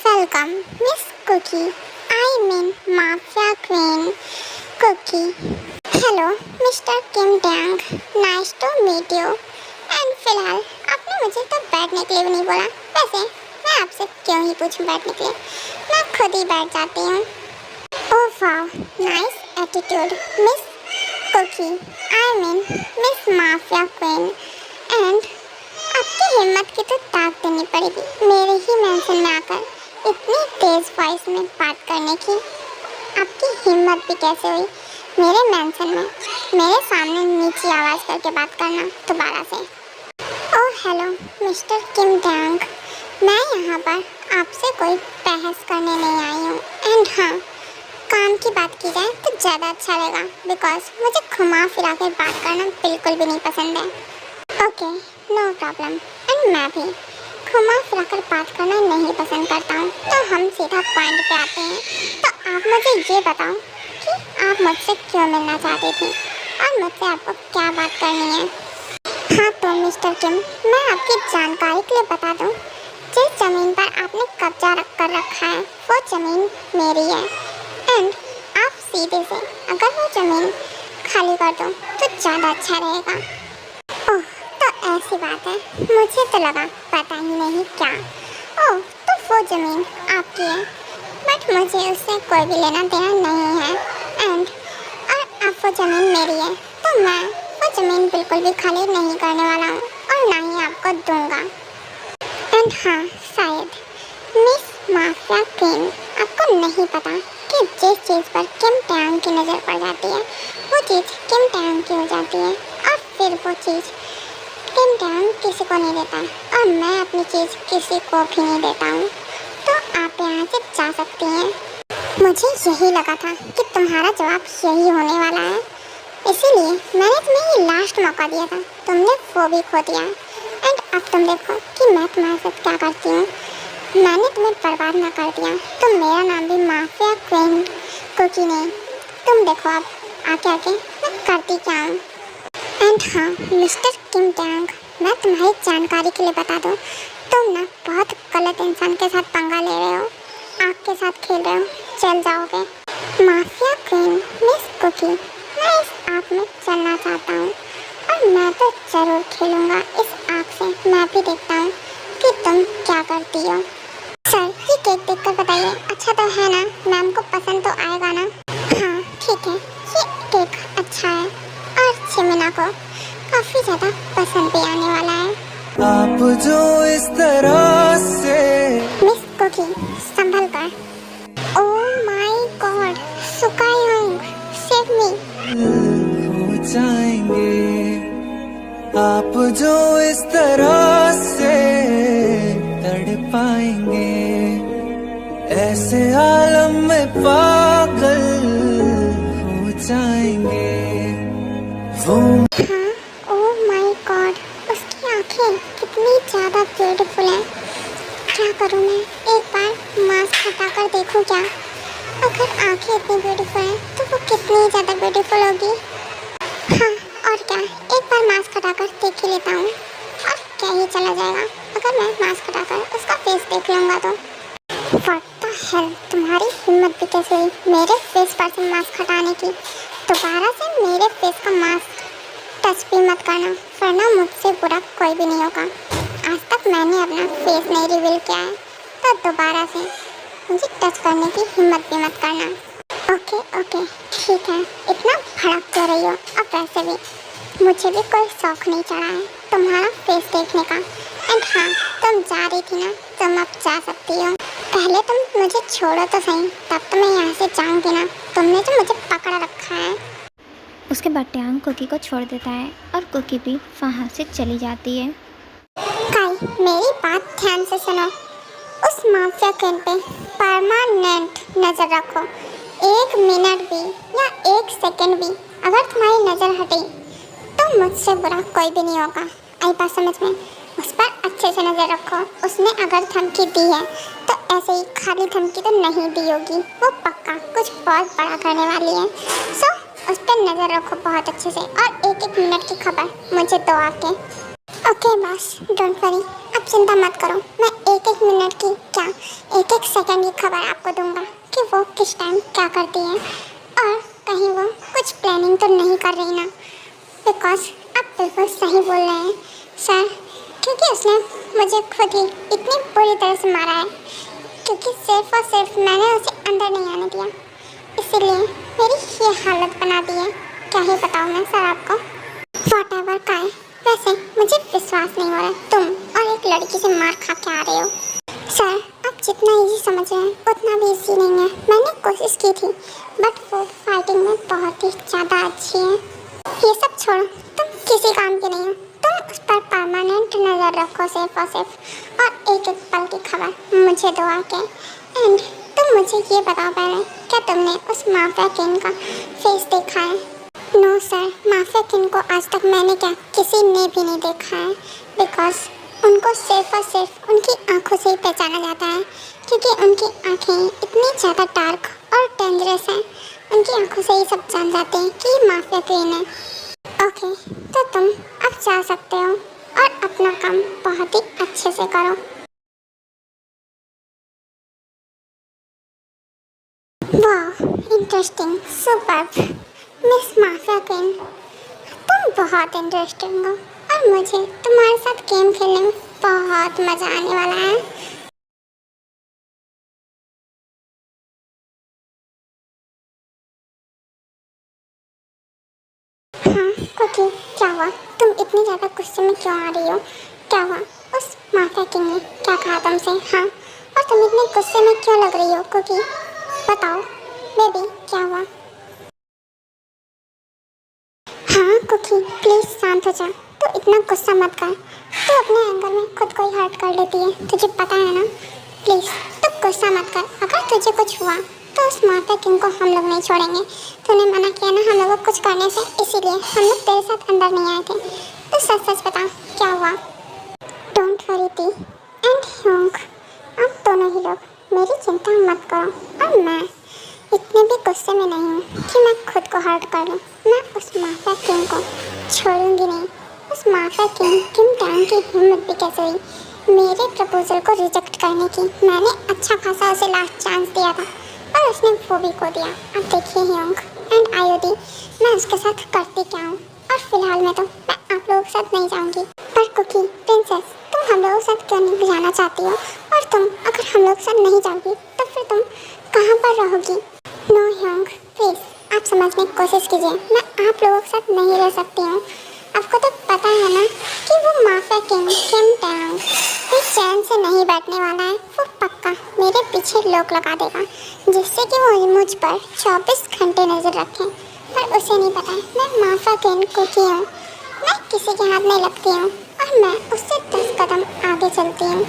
Welcome, Miss Cookie. I mean Mafia Queen Cookie. Hello, Mr. Kim Dang. Nice to meet you. And फिलहाल आपने मुझे तो बैठने के लिए भी नहीं बोला। वैसे मैं आपसे क्यों ही पूछूं बैठने के लिए, मैं खुद ही बैठ जाती हूँ। Oh wow, nice attitude, Miss Cookie. I mean Miss Mafia Queen. And आपकी हिम्मत की तो ताक देनी पड़ेगी मेरे ही मेंशन में आकर इतनी तेज वॉइस में बात करने की। आपकी हिम्मत भी कैसे हुई मेरे मेंशन में मेरे सामने नीची आवाज़ करके बात करना दोबारा से? ओह हेलो मिस्टर किम डैंग, मैं यहाँ पर आपसे कोई बहस करने नहीं आई हूँ। एंड हाँ, काम की बात की जाए तो ज़्यादा अच्छा रहेगा बिकॉज मुझे घुमा फिरा कर बात करना बिल्कुल भी नहीं पसंद है। Okay, no problem. एंड मैं भी घुमा फिरा कर बात करना नहीं पसंद करता हूँ, तो हम सीधा पॉइंट पे आते हैं। तो आप मुझे ये बताओ कि आप मुझसे क्यों मिलना चाहती थी और मुझसे आपको क्या बात करनी है? हाँ तो मिस्टर किम, मैं आपकी जानकारी के लिए बता दूँ, जिस ज़मीन पर आपने कब्जा कर रखा है वो ज़मीन मेरी है। एंड आप सीधे से अगर वो ज़मीन खाली कर दो तो ज़्यादा अच्छा रहेगा। ओह तो ऐसी बात है, मुझे तो लगा पता ही नहीं क्या। ओह तो वो ज़मीन आपकी है बट मुझे उससे कोई भी लेना देना नहीं है। एंड और अब वो ज़मीन मेरी है तो मैं वो ज़मीन बिल्कुल भी खाली नहीं करने वाला हूँ और ना ही आपको दूंगा। एंड हाँ, शायद मिस माफिया क्वीन आपको नहीं पता कि जिस चीज़ पर किम टैंग की नज़र पड़ जाती है वो चीज़ किम टैंग की हो जाती है और फिर वो चीज़ किम टैंग किसी को नहीं देता और मैं अपनी चीज़ किसी को भी नहीं देता हूँ। तो आप यहाँ से जा सकती हैं। मुझे यही लगा था कि तुम्हारा जवाब यही होने वाला है, इसीलिए मैंने तुम्हें ये लास्ट मौका दिया था, तुमने वो भी खो दिया। एंड अब तुम देखो कि मैं तुम्हारे साथ क्या करती हूँ। मैंने तुम्हें बर्बाद ना कर दिया तो मेरा नाम भी माफिया क्वीन कुकी नहीं। तुम देखो अब आके आके मैं करती क्या हूँ। एंड हाँ मिस्टर किम टैंग, मैं तुम्हारी जानकारी के लिए बता दूँ, तुम ना बहुत गलत इंसान के साथ पंगा ले रहे हो, आग के साथ खेल रहे हो, चल जाओगे। माफिया क्वीन मिस कुकी, मैं इस आग में चलना चाहता हूँ और मैं तो ज़रूर खेलूँगा इस आग से। मैं भी देखता हूँ कि तुम क्या करती हो। सर ये केक देखकर बताइए अच्छा तो है ना, मैम को पसंद तो आएगा ना? हाँ ठीक है, ये केक अच्छा है और चिमिना को काफ़ी ज़्यादा पसंद भी आने वाला है। आप जो इस तरह से मिस कुकी संभल कर। Oh my God, Sukyoung save me. हो जाएंगे आप जो इस तरह से तड़पाएंगे, ऐसे आलम में पागल हो जाएंगे वो। हाँ, ओह माय गॉड, उसकी आंखें कितनी ज़्यादा ब्यूटीफुल हैं। क्या करूँ मैं, एक बार मास्क हटाकर देखूँ क्या? अगर आंखें इतनी ब्यूटीफुल हैं तो वो कितनी ज़्यादा ब्यूटीफुल होगी। हाँ और क्या, एक बार मास्क हटाकर देख ही लेता हूँ और क्या ही चला जाएगा अगर मैं मास्क हटाकर उसका फेस देख लूँगा तो। व्हाट द हेल, तुम्हारी हिम्मत भी कैसे हुई मेरे फेस पर से मास्क हटाने की? दोबारा से मेरे फेस का मास्क टच भी मत करना वरना मुझसे बुरा कोई भी नहीं होगा। आज तक मैंने अपना फेस नहीं रिवील किया है तो दोबारा से मुझे टच करने की हिम्मत भी मत करना। ओके ओके ठीक है, इतना भड़क क्यों रही हो? अब वैसे भी मुझे भी कोई शौक नहीं चढ़ा है तुम्हारा फेस देखने का। एंड हाँ, तो तुम जा रही थी ना, तुम अब जा सकती हो। पहले तुम मुझे छोड़ो तो सही, तब तो मैं यहाँ से जाऊँगी ना। तुमने जो मुझे पकड़ रखा है। उसके बाद टैंग कुकी को छोड़ देता है और कुकी भी वहाँ से चली जाती है। काई, मेरी बात ध्यान से सुनो। उस माफिया किंग पे परमानेंट नजर रखो। 1 मिनट भी या 1 सेकंड भी अगर तुम्हारी नजर हटी तो मुझसे बुरा कोई भी नहीं होगा। आई बात समझ में? उस पर अच्छे से नजर रखो। उसने अगर धमकी दी है तो ऐसे ही खाली धमकी तो नहीं दी होगी, वो पक्का कुछ बहुत बड़ा करने वाली है। सो उस पर नजर रखो बहुत अच्छे से, और 1-1 मिनट की खबर मुझे दो आके। ओके बॉस, डोंट वरी, अब चिंता मत करो। मैं 1-1 मिनट की क्या 1-1 सेकंड की खबर आपको दूंगा कि वो किस टाइम क्या करती है, और कहीं वो कुछ प्लानिंग तो नहीं कर रही ना। बिकॉज आप बिल्कुल सही बोल रहे हैं सर, क्योंकि उसने मुझे खुद ही इतनी बुरी तरह से मारा है, क्योंकि सिर्फ और सिर्फ मैंने उसे अंदर नहीं आने दिया, इसीलिए मेरी ये हालत बना दी है। क्या ही बताऊँ मैं सर आपको। व्हाटएवर का है, वैसे मुझे विश्वास नहीं हो रहा तुम और एक लड़की से मार खा के आ रहे हो। सर आप जितना इजी समझ रहे हैं उतना भी इजी नहीं है। मैंने कोशिश की थी, बट वो फाइटिंग में बहुत ही ज़्यादा अच्छी है। ये सब छोड़ो, तुम किसी काम की नहीं हो। तुम उस पर परमानेंट नज़र रखो सिर्फ और सिर्फ, और 1-1 पल की खबर मुझे दो आके। एंड तुम मुझे ये बताओ पहले, क्या तुमने उस माफिया किंग का फेस देखा है? नो सर, माफिया किंग को आज तक मैंने क्या किसी ने भी नहीं देखा है, बिकॉज उनको सिर्फ और सिर्फ उनकी आंखों से ही पहचाना जाता है, क्योंकि उनकी आंखें इतनी ज़्यादा डार्क और डेंजरस हैं। उनकी आंखों से ही सब जान जाते हैं कि ये माफिया किंग है। ओके, तो तुम अब जा सकते हो और अपना काम बहुत ही अच्छे से करो। वाह, interesting, superb, miss mafia king, तुम बहुत इंटरेस्टिंग हो, और मुझे तुम्हारे साथ गेम खेलने में बहुत मज़ा आने वाला है। हाँ कुकी, क्या हुआ? तुम इतनी ज़्यादा गुस्से में क्यों आ रही हो? क्या हुआ? उस माफिया किंग ने क्या कहा तुमसे? हाँ, और तुम इतने गुस्से में क्यों लग रही हो कुकी? बताओ बेबी, क्या हुआ? हाँ कुकी, प्लीज़ शांत हो जा। तू इतना गुस्सा मत कर। तू अपने एंगर में खुद को ही हर्ट कर लेती है, तुझे पता है ना। प्लीज़ तू गुस्सा मत कर। अगर तुझे कुछ हुआ तो उस माफिया किंग को हम लोग नहीं छोड़ेंगे। तूने मना किया ना हम लोगों को कुछ करने से, इसीलिए हम लोग तेरे साथ अंदर नहीं आए थे। तो सच सच बता, क्या हुआ? Don't worry T and Hyeong, आप दोनों ही लोग मेरी चिंता मत करो, और मैं इतने भी गुस्से में नहीं हूँ कि मैं खुद को हर्ट कर लूँ। मैं उस माफिया किंग को छोड़ूंगी नहीं। उस माफिया किंग किम टैंग की हिम्मत भी कैसे हुई मेरे प्रपोजल को रिजेक्ट करने की? मैंने अच्छा खासा उसे लास्ट चांस दिया था, और उसने वो भी खो दिया। अब देखिए ह्योंग एंड आयोडी, मैं उसके साथ करती क्या हूँ, और फिलहाल में तो मैं आप लोगों के साथ नहीं जाऊँगी। पर कुकी प्रिंसेस, तुम हम लोगों के साथ क्यों नहीं जाना चाहती हो? और तुम अगर हम लोग के साथ नहीं जाओगी तो फिर तुम कहाँ पर रहोगी? नो ह्योंग, प्लीज़ आप समझने की कोशिश कीजिए। मैं आप लोगों के साथ नहीं रह सकती हूँ। आपको तो पता है ना कि वो माफिया किंग किम टैंग चैन से नहीं बैठने वाला है। वो पक्का मेरे पीछे लोग लगा देगा, जिससे कि वो मुझ पर 24 घंटे नज़र रखें। पर उसे नहीं पता है मैं माफिया किंग कुकी हूँ। मैं किसी के हाथ नहीं लगती हूँ, और मैं उससे 10 कदम आगे चलती हूँ।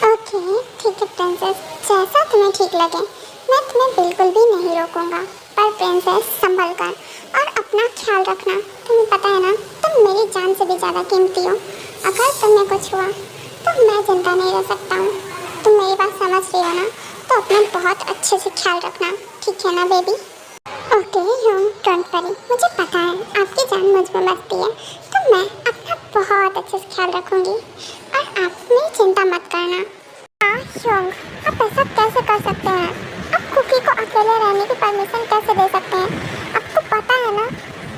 ओके ठीक है प्रिंसेस, जैसा तुम्हें ठीक लगे। मैं तुम्हें बिल्कुल भी नहीं रोकूंगा, पर प्रिंसेस संभल कर और अपना ख्याल रखना। तुम्हें पता है ना, तुम मेरी जान से भी ज़्यादा कीमती हो। अगर तुम्हें कुछ हुआ तो मैं जिंदा नहीं रह सकता हूँ। तुम मेरी बात समझ रही हो ना? तो अपना बहुत अच्छे से ख्याल रखना, ठीक है ना baby? Okay Hyeong, don't worry, मुझे पता है आपकी जान मुझ में बसती है, तो मैं अपना बहुत अच्छे से ख्याल रखूँगी, और आप मेरी चिंता मत करना। हाँ ह्योंग, आप ऐसा कैसे कर सकते हैं? आप कुकी को अकेले रहने की परमिशन कैसे दे सकते हैं? आपको पता है ना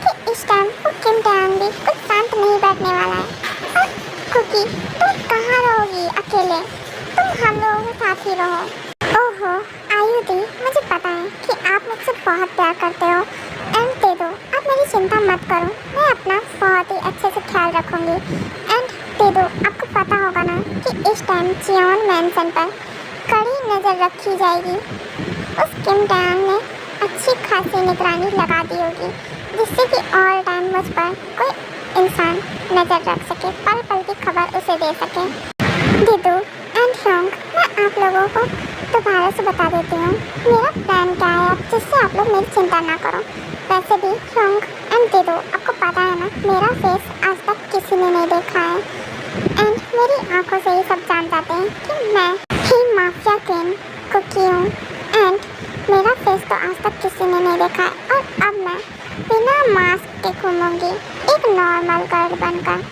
कि इस टाइम वो किम टैंग भी कुछ शांत नहीं बैठने वाला है। और कुकी, तुम कहाँ रहोगी अकेले? तुम हम लोगों के साथ ही रहो। ओहो आयुधि, मुझे पता है कि आप मुझसे बहुत प्यार करते हो। एंड दे दो, आप मेरी चिंता मत करो, मैं अपना बहुत ही अच्छे से ख्याल रखूँगी। एंड दे दो, आपको पता होगा ना कि इस टाइम टाइम चियोन मैंसन पर कड़ी नज़र रखी जाएगी। उस किम डयांग ने अच्छी खासी निगरानी लगा दी होगी, जिससे कि ऑल टाइम मुझ पर कोई इंसान नज़र रख सके, पल पल की खबर उसे दे सके। दीदू एंड ह्योंग, मैं आप लोगों को दोबारा से बता देती हूँ मेरा प्लान क्या है, अब जिससे आप लोग मेरी चिंता ना करो। वैसे भी ह्योंग एंड दीदू, आपको पता है ना, मेरा फेस आज तक किसी ने नहीं देखा है एंड मेरी आंखों से ही सब जान जाते हैं कि मैं ही माफिया क्वीन कुकी हूँ एंड मेरा फेस तो आज तक किसी ने नहीं देखा है। और अब मैं बिना मास्क के घूमूंगी एक नॉर्मल गर्ल बनकर।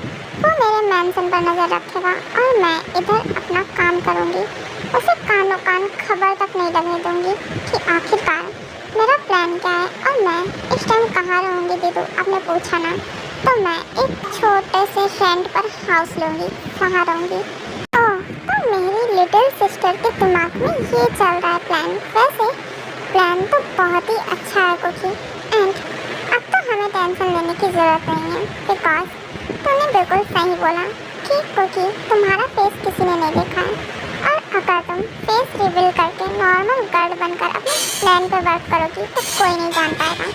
वो मेरे मैंसन पर नज़र रखेगा और मैं इधर अपना काम करूँगी। उसे कानों कान खबर तक नहीं लगने दूँगी कि आखिरकार मेरा प्लान क्या है और मैं इस टाइम कहाँ रहूँगी। दीदू, आपने पूछा ना, तो मैं एक छोटे से रेंट पर हाउस लूँगी, वहाँ रहूँगी। ओह, तो मेरी लिटिल सिस्टर के दिमाग में ये चल रहा है प्लान। वैसे प्लान तो बहुत ही अच्छा है कुकी एंड अब तो हमें टेंशन लेने की ज़रूरत नहीं है, बिकॉज तूने बिल्कुल सही बोला कि कुकी तुम्हारा फेस किसी ने नहीं देखा है और अगर तुम फेस रिवील करके नॉर्मल गर्ल बनकर अपने प्लान पर वर्क करोगी तो कोई नहीं जान पाएगा।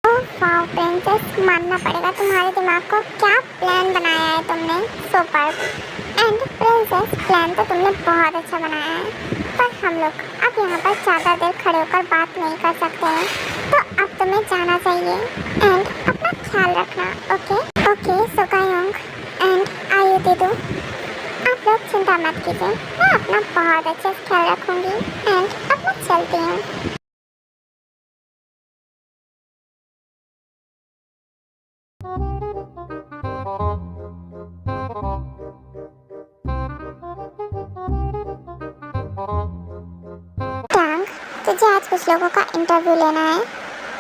ओह वाओ प्रिंसेस, मानना पड़ेगा तुम्हारे दिमाग को, क्या प्लान बनाया है तुमने, सुपर्ब। एंड प्रिंसेस, प्लान तो तुमने बहुत अच्छा बनाया है, पर हम लोग अब यहाँ पर ज़्यादा देर खड़े होकर बात नहीं कर सकते हैं, तो अब तुम्हें जाना चाहिए एंड अपना ख्याल रखना। ओके ओके सोकायोंग एंड आयु दीदू, आप लोग चिंता मत कीजिए, मैं अपना बहुत अच्छे से ख्याल रखूँगी एंड अब मैं चलती हूँ। टैंग, तुझे आज कुछ लोगों का इंटरव्यू लेना है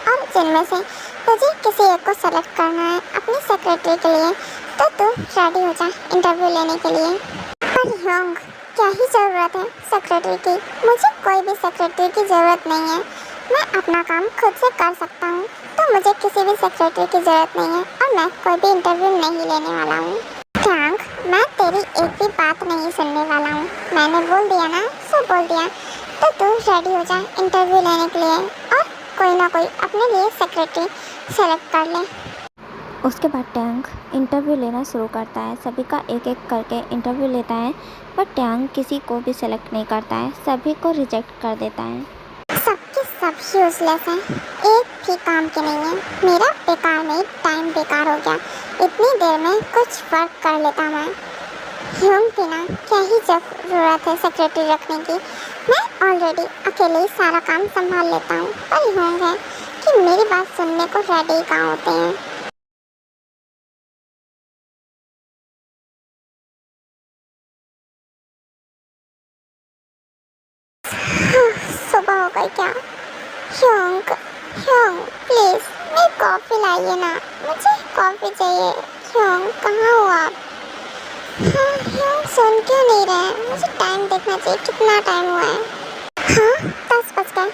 और जिनमें से तुझे किसी एक को सेलेक्ट करना है अपनी सेक्रेटरी के लिए, तो तू रेडी हो जा इंटरव्यू लेने के लिए। पर ह्योंग, क्या ही ज़रूरत है सेक्रेटरी की, मुझे कोई भी सेक्रेटरी की ज़रूरत नहीं है, मैं अपना काम खुद से कर सकता हूँ, तो मुझे किसी भी सेक्रेटरी की ज़रूरत नहीं है और मैं कोई भी इंटरव्यू नहीं लेने वाला हूँ। टैंग, मैं तेरी एक भी बात नहीं सुनने वाला हूँ, मैंने बोल दिया ना सो बोल दिया, तो तू रेडी हो जा इंटरव्यू लेने के लिए और कोई ना कोई अपने लिए सेक्रेटरी सेलेक्ट कर ले। उसके बाद टैंग इंटरव्यू लेना शुरू करता है, सभी का एक एक करके इंटरव्यू लेता है, पर टैंग किसी को भी सेलेक्ट नहीं करता है, सभी को रिजेक्ट कर देता है। सबके सब यूजलेस हैं, एक भी काम के नहीं है, मेरा बेकार में टाइम बेकार हो गया, इतनी देर में कुछ वर्क कर लेता मैं। ह्योंग बिना क्या ही ज़रूरत है सेक्रेटरी रखने की, मैं ऑलरेडी अकेले ही सारा काम संभाल लेता हूँ, पर ह्योंग है कि मेरी बात सुनने को रेडी कहाँ होते हैं। सुबह हो गई क्या? ह्योंग ह्योंग प्लीज़ मेरी कॉफ़ी लाइए ना, मुझे कॉफ़ी चाहिए। ह्योंग कहाँ हो आप? हाँ ह्योंग सुन क्यों नहीं रहे, मुझे टाइम देखना चाहिए, कितना टाइम हुआ है? हाँ 10 बज गए।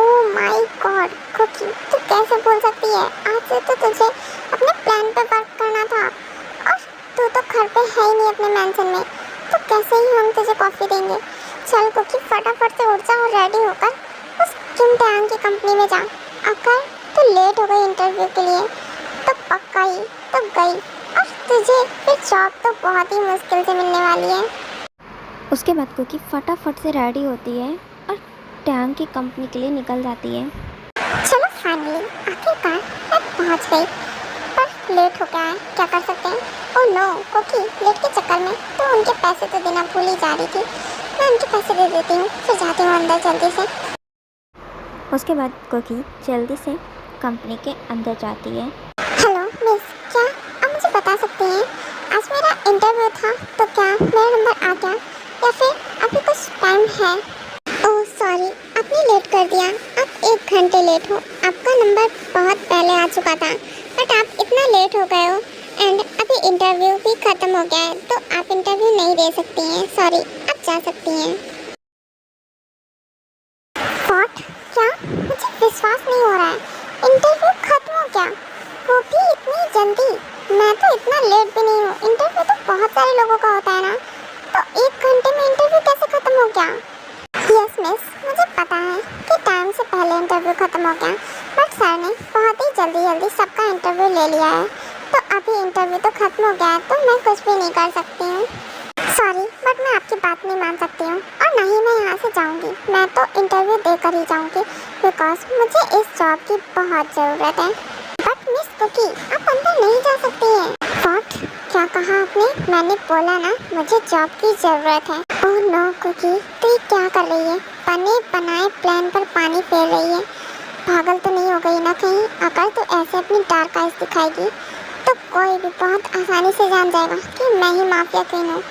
ओह माय गॉड कुकी, तू कैसे बोल सकती है, आज से तो तुझे अपने प्लान पे वर्क करना था और तू तो घर पे है ही नहीं अपने मैंसन में, तो कैसे ही हम तुझे कॉफ़ी देंगे। चल कुकी फटाफट से उठ जा और रेडी होकर उस किम डयांग की कंपनी में जा, अगर तू लेट हो गई इंटरव्यू के लिए तो पक्का ही तो गई और तुझे फिर जॉब तो बहुत ही मुश्किल से मिलने वाली है। उसके बाद कुकी फटाफट से रेडी होती है और टैंग की कंपनी के लिए निकल जाती है। चलो फाइनली आखिरकार मैं पहुंच गई, पर लेट हो गया है, क्या कर सकते हैं। ओह नो कुकी, लेट के चक्कर में तो उनके पैसे तो देना भूल ही जा रही थी, मैं उनके पैसे दे देती हूँ, फिर जाती हूँ अंदर जल्दी से। उसके बाद कुकी जल्दी से कंपनी के अंदर जाती है। हेलो मिस, क्या आप मुझे बता सकती हैं आज मेरा इंटरव्यू था, तो क्या मेरा नंबर आ गया या फिर अभी कुछ टाइम है? ओह सॉरी, आपने लेट कर दिया, आप 1 घंटे लेट हो, आपका नंबर बहुत पहले आ चुका था, बट आप इतना लेट हो गए हो एंड अभी इंटरव्यू भी ख़त्म हो गया है, तो आप इंटरव्यू नहीं दे सकती हैं, सॉरी, आप जा सकती हैं। व्हाट? क्या? मुझे विश्वास नहीं हो रहा है, इंटरव्यू खत्म हो गया, वो भी इतनी जल्दी। मैं तो इतना लेट भी नहीं हूँ, इंटरव्यू तो बहुत सारे लोगों का होता है ना, तो 1 घंटे में इंटरव्यू खत्म हो गया है तो मैं कुछ भी नहीं कर सकती हूँ। सॉरी बट मैं आपकी बात नहीं मान सकती हूँ और ना ही मैं यहाँ से जाऊँगी। मैं तो इंटरव्यू देकर ही जाऊँगी बिकॉज मुझे इस जॉब की बहुत ज़रूरत है। बट मिस कुकी आप अंदर नहीं जा सकती हैं। व्हाट? क्या कहा आपने? मैंने बोला ना मुझे जॉब की ज़रूरत है। ओह नो कुकी, तो ये क्या कर रही है? बने बनाए प्लान पर पानी फेर रही है। पागल तो नहीं हो गई ना कहीं? अगर तो ऐसे अपनी डार्क आइज दिखाएगी तो कोई भी बहुत आसानी से जान जाएगा कि मैं ही माफिया क्वीन हूँ।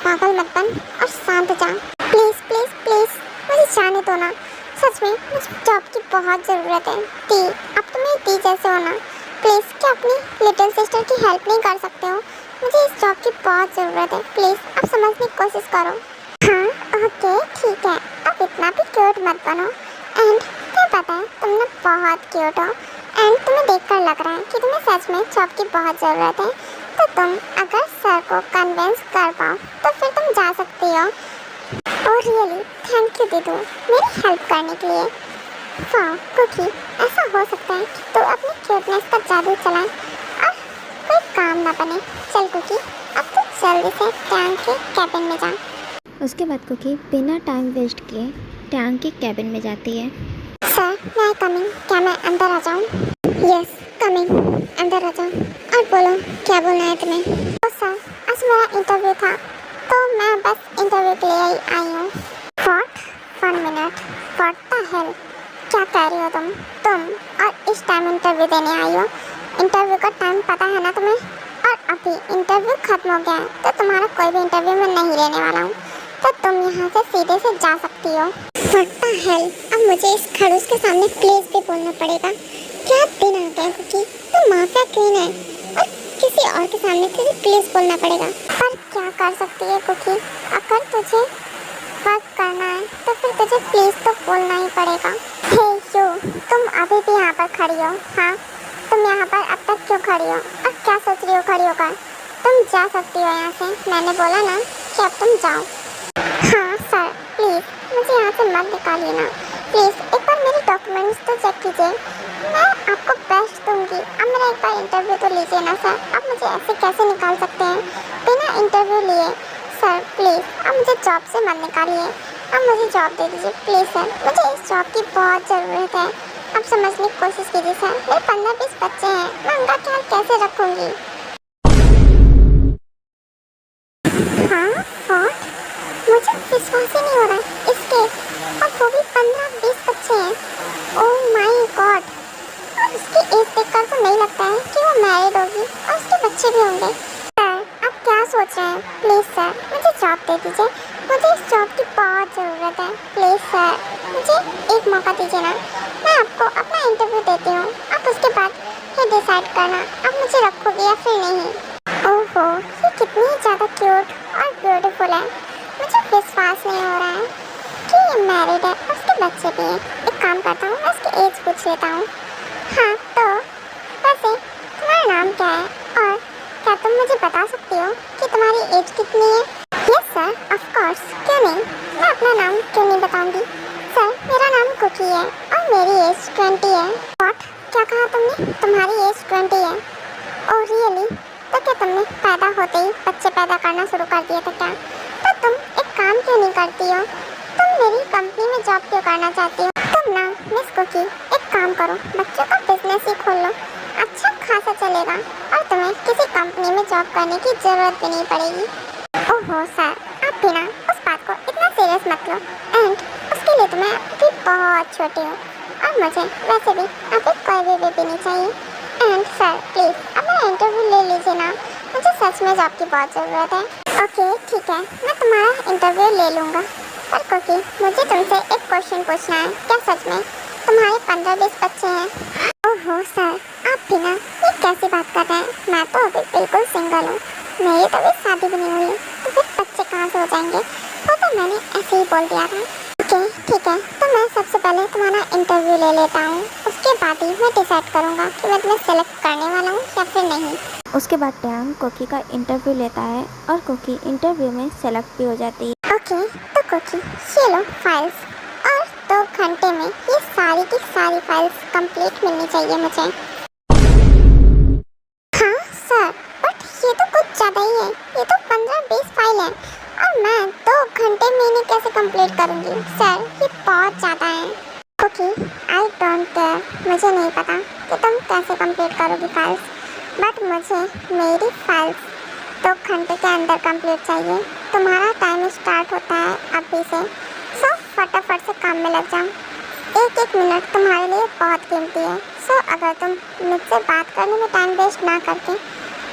पागल मत बन और शांत जा। प्लीज़ प्लीज़ प्लीज़ मुझे जाने दो ना। सच में मुझे जॉब की बहुत ज़रूरत है। टी, अब तुम मेरी टी जैसे हो ना। प्लीज़ क्या अपनी लिटिल सिस्टर की हेल्प नहीं कर सकते हो? मुझे इस जॉब की बहुत ज़रूरत है। प्लीज़ अब समझने की कोशिश करो। हाँ ओके ठीक है, अब इतना भी क्यूट मत बनो। एंड तुम्हें पता है तुम ना बहुत क्यूट हो एंड तुम्हें देखकर लग रहा है कि तुम्हें सच में जॉब की बहुत ज़रूरत है। तो तुम अगर सर को कन्विंस कर पाओ तो फिर तुम जा सकती हो। ओह रियली थैंक यू दीदू मेरी हेल्प करने के लिए। वाह कुकी, ऐसा हो सकता है कि तू अपनी क्यूटनेस का जादू चलाए और कोई काम ना बने। चल कुकी अब तू जल्दी से टैंक के कैबिन में जा। उसके बाद कुकी बिना टाइम वेस्ट किए टैंक के कैबिन में जाती है। सर मैं कमिंग, क्या मैं अंदर आ जाऊँ? यस कमिंग, अंदर आ जाओ और बोलो क्या बोलना है तुम्हें। तो सर आज मेरा इंटरव्यू था तो मैं बस इंटरव्यू के लिए आई हूँ। What? 1 minute, what the hell, क्या कह रही हो तुम और इस टाइम इंटरव्यू देने आई हो? इंटरव्यू का टाइम पता है ना तुम्हें? और अभी इंटरव्यू खत्म हो गया है तो तुम्हारा कोई भी इंटरव्यू मैं नहीं लेने वाला हूँ, तो तुम यहाँ से सीधे से जा सकती हो। व्हाट द हेल, अब मुझे इस खड़ूस के सामने प्लीज भी बोलना पड़ेगा। क्या दिन आ गया कुकी, तुम माफिया क्वीन है और किसी और के सामने तुझे प्लीज बोलना पड़ेगा। पर क्या कर सकती है कुकी, अगर तुझे वर्क करना है तो फिर तुझे प्लीज तो बोलना ही पड़ेगा। हे यू, तुम अभी भी यहाँ पर खड़ी हो? हाँ तुम यहाँ पर अब तक क्यों खड़ी हो और क्या सोच रही हो खड़ी होकर? तुम जा सकती हो यहाँ से, मैंने बोला ना कि अब तुम जाओ। हाँ सर प्लीज़ मुझे यहाँ से मत निकालिए ना, प्लीज़ एक बार मेरे डॉक्यूमेंट्स तो चेक कीजिए, मैं आपको बेस्ट दूंगी। अब मेरा एक बार इंटरव्यू तो लीजिए ना सर, अब मुझे ऐसे कैसे निकाल सकते हैं बिना इंटरव्यू लिए? सर प्लीज़ अब मुझे जॉब से मत निकालिए, अब मुझे जॉब दे दीजिए प्लीज़ सर, मुझे इस जॉब की बहुत ज़रूरत है। अब समझने की कोशिश कीजिए सर, मेरे 15-20 बच्चे हैं, मैं उनका ख्याल कैसे रखूँगी? हाँ व्हाट? मुझे विश्वास ही नहीं हो रहा है इसके, और वो भी 15-20 बच्चे हैं। ओह माय गॉड, और उसकी एज देखकर तो नहीं लगता है कि वो मैरिड होगी और उसके बच्चे भी होंगे। सर आप क्या सोच रहे हैं? प्लीज़ सर मुझे जॉब दे दीजिए, मुझे इस जॉब की बहुत ज़रूरत है। प्लीज़ सर मुझे एक मौका दीजिए ना, मैं आपको अपना इंटरव्यू देती हूँ, आप उसके बाद ये डिसाइड करना आप मुझे रखोगे या फिर नहीं। ओहो ये कितनी ज़्यादा क्यूट और ब्यूटीफुल है, मुझे विश्वास नहीं हो रहा है कि ये मैरिड है और उसके बच्चे भी हैं। एक काम करता हूँ, मैं उसकी एज पूछ लेता हूँ। हाँ तो वैसे तुम्हारा नाम क्या है और क्या तुम मुझे बता सकती हो कि तुम्हारी एज कितनी है? यस सर ऑफ कोर्स, क्यों नहीं, मैं अपना नाम क्यों नहीं बताऊंगी। सर मेरा नाम कुकी है और मेरी एज 20 है। व्हाट? क्या कहा तुमने? तुम्हारी एज 20 है? ओह रियली, तो क्या तुमने पैदा होते ही बच्चे पैदा करना शुरू कर दिए थे क्या? तो तुम एक काम क्यों नहीं करती हो, तुम मेरी कंपनी में जॉब क्यों करना चाहती हो? तुम ना मिस कुकी एक काम करो, बच्चों का बिजनेस ही खोल लो, अच्छा खासा चलेगा और तुम्हें किसी कंपनी में जॉब करने की ज़रूरत भी नहीं पड़ेगी। ओहो सर आप भी ना उस बात को इतना सीरियस मत लो, एंड उसके लिए तो मैं अभी बहुत छोटी हूँ और मुझे वैसे भी अभी कोई भी बेबी नहीं चाहिए। एंड सर प्लीज़ अब मेरा इंटरव्यू ले लीजिए ना, मुझे सच में जॉब की बहुत ज़रूरत है। ओके ठीक है, मैं तुम्हारा इंटरव्यू ले लूँगा, पर कुकी मुझे तुमसे एक क्वेश्चन पूछना है, क्या सच में तुम्हारे 15-20 बच्चे हैं? ओहो सर आप भी ना ये कैसी बात कर रहे हैं, मैं तो अभी बिल्कुल सिंगल हूँ, मेरी तो अभी शादी भी नहीं हुई है, तो फिर बच्चे कहाँ से हो जाएंगे? वो तो मैंने ऐसे ही बोल दिया था। ओके ठीक है, तो मैं सबसे पहले तुम्हारा इंटरव्यू ले लेता हूँ, उसके बाद ही मैं डिसाइड करूँगा कि मैं तुम्हें सेलेक्ट करने वाला हूँ या फिर नहीं। उसके बाद टैंग कुकी का इंटरव्यू लेता है और कुकी इंटरव्यू में सेलेक्ट भी हो जाती है। ओके तो कुकी ये लो फाइल्स, और 2 घंटे में ये सारी की सारी फाइल्स कंप्लीट मिलनी चाहिए मुझे। हाँ सर बट ये तो है और मैं 2 घंटे में इन्हें कैसे कंप्लीट करूँगी सर, ये बहुत ज़्यादा है। ओके, आई डोंट केयर, मुझे नहीं पता कि तुम कैसे कंप्लीट करोगी फाइल्स, बट मुझे मेरी फाइल्स 2 घंटे के अंदर कंप्लीट चाहिए। तुम्हारा टाइम स्टार्ट होता है अभी से, सो फटाफट से काम में लग जाओ। एक मिनट तुम्हारे लिए बहुत कीमती है, सो अगर तुम मुझसे बात करने में टाइम वेस्ट ना करके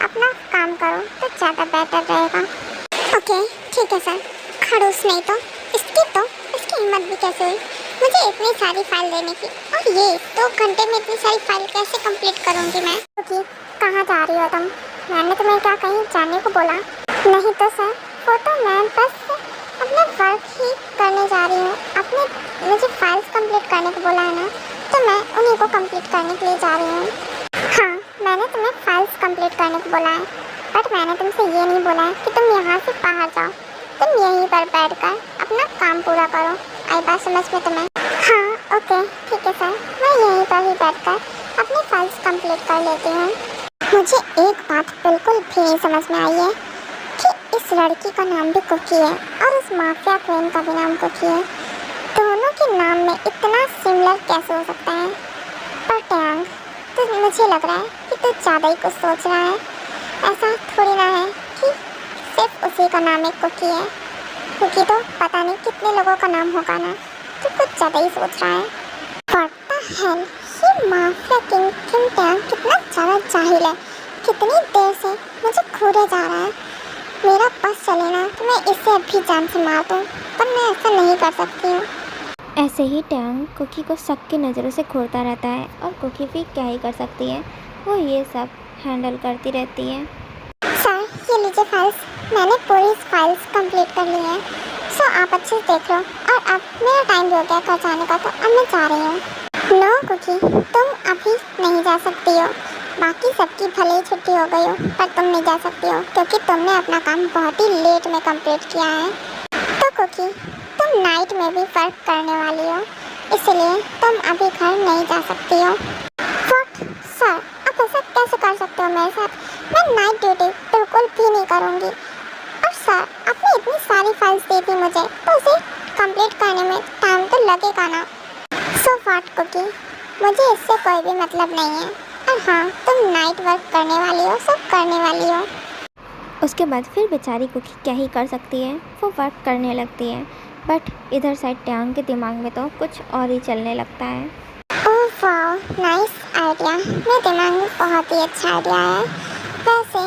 अपना काम करो तो ज़्यादा बेटर रहेगा। ओके ठीक है सर। खड़ूस नहीं तो इसकी हिम्मत भी कैसे हुई मुझे इतनी सारी फाइल देने की, और ये 2 घंटे में इतनी सारी फाइल कैसे कंप्लीट करूँगी मैं। ओके, कहाँ जा रही हो तुम? मैंने तुम्हें क्या कहीं जाने को बोला? नहीं तो सर, वो तो मैं बस अपना वर्क ही करने जा रही हूँ। आपने मुझे फाइल्स कंप्लीट करने को बोला है ना, तो मैं उन्हीं को कंप्लीट करने के लिए जा रही हूँ। हाँ, मैंने तुम्हें फाइल्स कंप्लीट करने को बोला है, बट मैंने तुमसे ये नहीं बोला है कि तुम यहाँ से बाहर जाओ। तुम यहीं पर बैठकर अपना काम पूरा करो। आई बात समझ में तुम्हें? हाँ ओके ठीक है सर, मैं यहीं पर ही बैठकर अपनी फाइल्स कंप्लीट कर लेती हूँ। मुझे एक बात बिल्कुल भी नहीं समझ में आई है कि इस लड़की का नाम भी कुकी है और उस माफिया क्वीन का भी नाम कुकी है। दोनों के नाम में इतना सिमिलर कैसे हो सकता है? पर टैंग, तो मुझे लग रहा है कि तू ज़्यादा ही कुछ सोच रहा है। ऐसा थोड़ी ना है कि सिर्फ उसी का नाम एक कुकी है। कुकी तो पता नहीं कितने लोगों का नाम होगा ना, तो कुछ ज़्यादा ही सोच रहा है। What the hell? ये माफिया किंग किम टैंग कितना ज़्यादा जाहिल है। कितनी देर से मुझे घूरे जा रहा है। मेरा बस चले ना तो मैं इसे अभी जान से मार दूँ, पर मैं ऐसा नहीं कर सकती हूँ। ऐसे ही टैंग कुकी को शक की नज़रों से घूरता रहता है और कुकी भी क्या ही कर सकती है, वो ये सब हैंडल करती रहती है। सर ये लीजिए फाइल्स, मैंने पूरी फाइल्स कंप्लीट कर ली है, सो आप अच्छे से देख लो। और अब मेरा टाइम भी हो गया घर जाने का, तो अब मैं जा रही हूँ। नो कुकी, तुम अभी नहीं जा सकती हो। बाकी सबकी भले ही छुट्टी हो गई हो, पर तुम नहीं जा सकती हो क्योंकि तुमने अपना काम बहुत ही लेट में कंप्लीट किया है। तो कुकी, तुम नाइट में भी वर्क करने वाली हो, इसलिए तुम अभी घर नहीं जा सकती हो। व्हाट सर, आप ऐसा कैसे कर सकते हो मेरे साथ? मैं नाइट ड्यूटी बिल्कुल भी नहीं करूँगी। और सर, आपने इतनी सारी फाइल्स दी थी मुझे, तो उसे कंप्लीट करने में टाइम तो लगेगा ना। सो व्हाट कुकी, मुझे इससे कोई भी मतलब नहीं है। और हाँ, तुम नाइट वर्क करने वाली हो, सब करने वाली हो। उसके बाद फिर बेचारी कुकी क्या ही कर सकती है, वो वर्क करने लगती है। बट इधर साइड टैंग के दिमाग में तो कुछ और ही चलने लगता है। Oh wow, nice idea. मेरे दिमाग में बहुत ही अच्छा आइडिया है। वैसे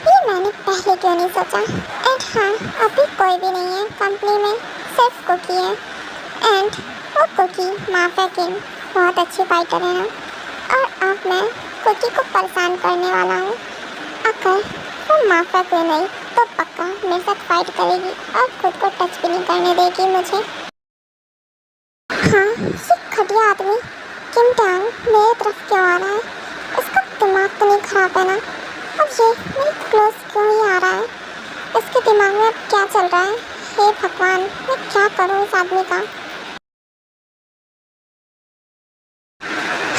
ये मैंने पहले क्यों नहीं सोचा? एंड हाँ, अभी कोई भी नहीं है कंपनी में, सिर्फ कुकी है। एंड वो कुकी माफिया किंग बहुत अच्छी फाइटर है ना, और अब मैं कुकी को परेशान करने वाला हूँ। अगर वो माफिया क्वीन नहीं तो पक्का मेरे साथ फाइट करेगी और खुद को टच भी नहीं करने देगी मुझे। हाँ, ये घटिया आदमी किम टैंग मेरी तरफ क्यों आ रहा है? उसका दिमाग तो नहीं खराब है ना? और ये मेरे क्लोज क्यों ही आ रहा है? इसके दिमाग में अब क्या चल रहा है? हे भगवान, मैं क्या करूँ इस आदमी का?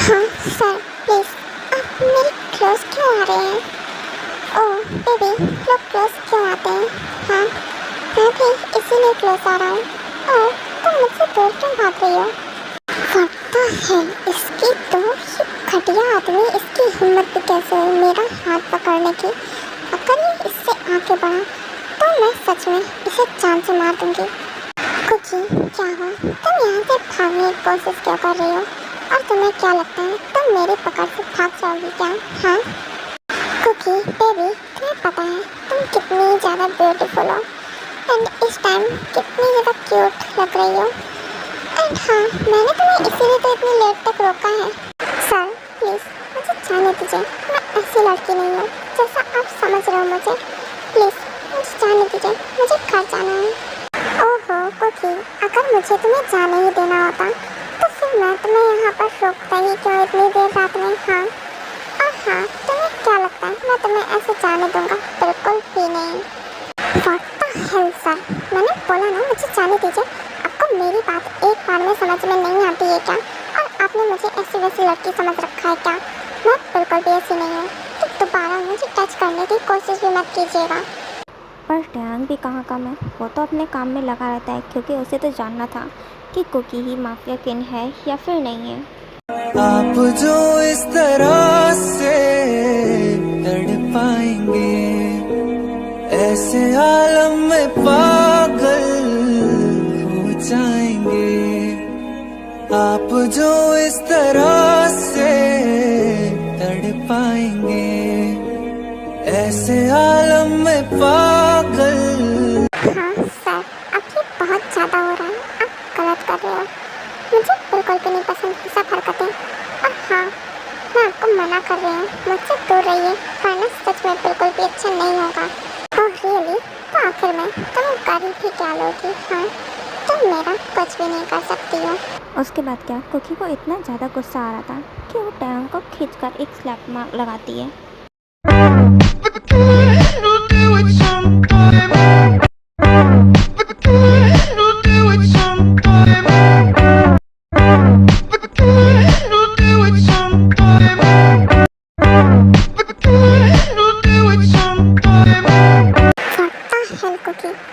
हाँ सर, प्लीज़ आप मेरे क्लोज क्यों आ रहे हैं? ओह बेबी, लोग क्लोज क्यों आते हैं? हाँ, मैं भी इसीलिए क्लोज आ रहा हूँ। और तुम मुझसे दूर क्यों भाग रही हो? पता है इसकी तो, ये घटिया आदमी, इसकी हिम्मत भी कैसे हुई मेरा हाथ पकड़ने की? अगर ये इससे आगे बढ़ा तो मैं सच में इसे जान से मार दूंगी। कुकी, क्या हुआ? तुम यहाँ से भागने की कोशिश क्यों कर रही हो? और तुम्हें क्या लगता है तुम मेरी पकड़ से भाग जाओगी क्या? हाँ कुकी बेबी, तुम्हें पता है तुम कितनी ज़्यादा ब्यूटीफुल हो, एंड इस टाइम कितनी ज़्यादा क्यूट लग रही हो। एंड हाँ, मैंने तुम्हें इसीलिए तो इतनी लेट तक रोका है। सर प्लीज़ मुझे जाने दीजिए, मैं ऐसी लड़की नहीं हूँ जैसा आप समझ रहे हो मुझे। प्लीज़ मुझे जाने दीजिए, मुझे घर जाना है। ओहो कुकी, अगर मुझे तुम्हें जाने ही देना होता तो फिर मैं तुम्हें यहाँ पर रोकता ही क्यों इतनी देर रात में? हाँ, और हाँ, तुम्हें क्या लगता है मैं तुम्हें ऐसे जाने दूँगा? बिल्कुल भी नहीं। What the hell सर, मैंने बोला ना मुझे जाने दीजिए। आपको मेरी बात एक बार में समझ में नहीं आती है क्या? और आपने मुझे ऐसी वैसी लड़की समझ रखा है क्या? मैं बिल्कुल भी ऐसी नहीं हूँ, तो दोबारा मुझे टच करने की कोशिश भी मत कीजिएगा। पर टैंग टैंग भी कहाँ कम है, वो तो अपने काम में लगा रहता है क्योंकि उसे तो जानना था कि कुकी ही माफिया किंग है या फिर नहीं है। आप जो इस तरह से तड़पाएंगे, ऐसे आलम में पागल हो जाएंगे। आप जो इस तरह से तड़पाएंगे, ऐसे आलम में पागल। हाँ सर, अब ये बहुत ज़्यादा हो रहा है, आप गलत कर रहे हो। मुझे बिल्कुल भी नहीं पसंद ये सब हरकतें। और हाँ, मैं आपको मना कर रही हूँ, मुझसे दूर रहिए, वरना सच में बिल्कुल भी अच्छा नहीं होगा। Oh really? तो आखिर में तुम कर भी क्या लोगी? हाँ, तुम मेरा कुछ भी नहीं कर सकती हो। उसके बाद क्या, कुकी को इतना ज़्यादा गुस्सा आ रहा था कि वो टैंग को खींचकर एक स्लैप लगाती है।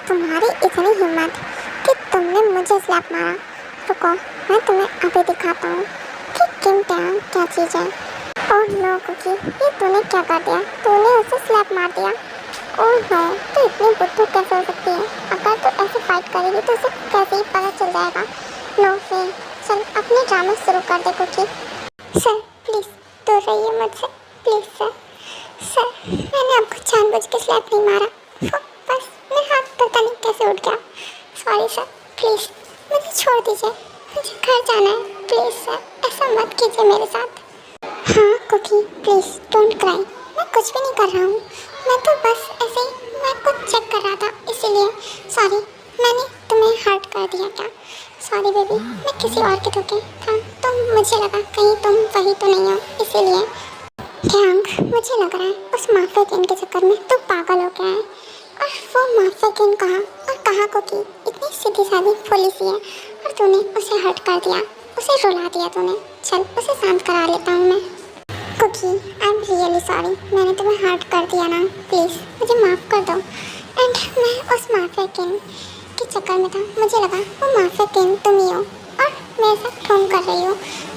तुम्हारी इतनी हिम्मत कि तुमने मुझे स्लैप मारा। रुको, मैं तुम्हें अभी दिखाता हूँ कि किंग टैंग क्या चीज़ है। ओह नो कुकी, ये तूने क्या कर दिया? तूने उसे स्लैप मार दिया। ओह नो, तो इतनी बुद्धू कैसे हो सकती है? अगर तू ऐसे फाइट करेगी तो उसे कैसे ही पता चल जाएगा। नो वे, चल अपने ड्रामा शुरू कर दे कुकी। सर प्लीज़ दूर रहिए मुझसे, प्लीज़ सर। सर मैंने आपको जानबूझ के स्लैप नहीं मारा, बस मेरा हाथ पता नहीं कैसे उठ गया। सॉरी सर, प्लीज़ मुझे छोड़ दीजिए, मुझे घर जाना है। प्लीज़ सर, ऐसा मत कीजिए मेरे साथ। हाँ कुकी प्लीज़ डोंट क्राई, मैं कुछ भी नहीं कर रहा हूँ। मैं तो बस ऐसे ही मैं कुछ चेक कर रहा था, इसीलिए। सॉरी, मैंने तुम्हें हर्ट कर दिया क्या? सॉरी बेबी, मैं किसी और के धोखे था तो मुझे लगा कहीं तुम वही तो नहीं हो, इसीलिए। टैंग, मुझे लग रहा है उस माफिया किंग के चक्कर में तू पागल हो गया है। और वो माफिया किंग कहाँ और कहाँ कुकी? इतनी सीधी सादी फुली सी है और तूने उसे हर्ट कर दिया, उसे रुला दिया तूने। चल उसे शांत करा लेता हूँ मैं। Cookie I am really sorry, मैंने तुम्हें हर्ट कर दिया ना, प्लीज़ मुझे माफ़ कर दो। एंड मैं उस माफिया किंग के चक्कर में था, मुझे लगा वो माफिया किंग तुम ही हो और मेरे साथ ढोंग कर रही हो,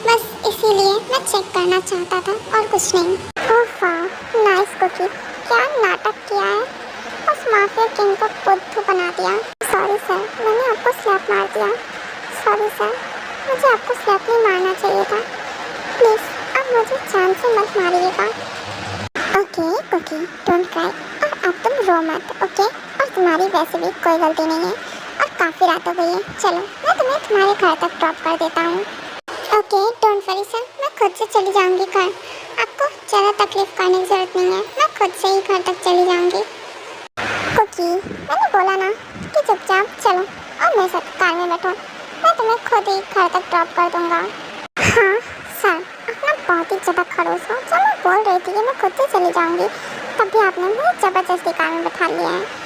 बस इसीलिए मैं चेक करना चाहता था और कुछ नहीं। ओह वाह नाइस कुकी, क्या नाटक किया है, उस माफिया किंग को बुद्धू बना दिया। सॉरी सर, मैंने आपको स्लैप मार दिया। सॉरी सर, मुझे आपको स्लैप नहीं मारना चाहिए था। प्लीज़ अब मुझे जान से मत मारिएगा। ओके कुकी डोंट क्राई, और अब तुम रो मत, ओके? और तुम्हारी वैसे भी कोई गलती नहीं है और काफ़ी रात हो गई है। चलो मैं तुम्हें तुम्हारे घर तक ड्रॉप कर देता हूँ। ओके डोंट वरी सर, मैं खुद से चली जाऊँगी घर, आपको ज़्यादा तकलीफ करने की ज़रूरत नहीं है, मैं खुद से ही घर तक चली जाऊँगी। कुकी मैंने बोला ना कि चुपचाप चलो और मेरे साथ कार में बैठो, मैं तुम्हें खुद ही घर तक ड्रॉप कर दूँगा। हाँ सर, अपना बहुत ही ज़्यादा खड़ूस हो, जब मैं बोल रही थी कि मैं खुद से चली जाऊँगी तब भी आपने मुझे ज़बरदस्ती कार में बैठा लिया है।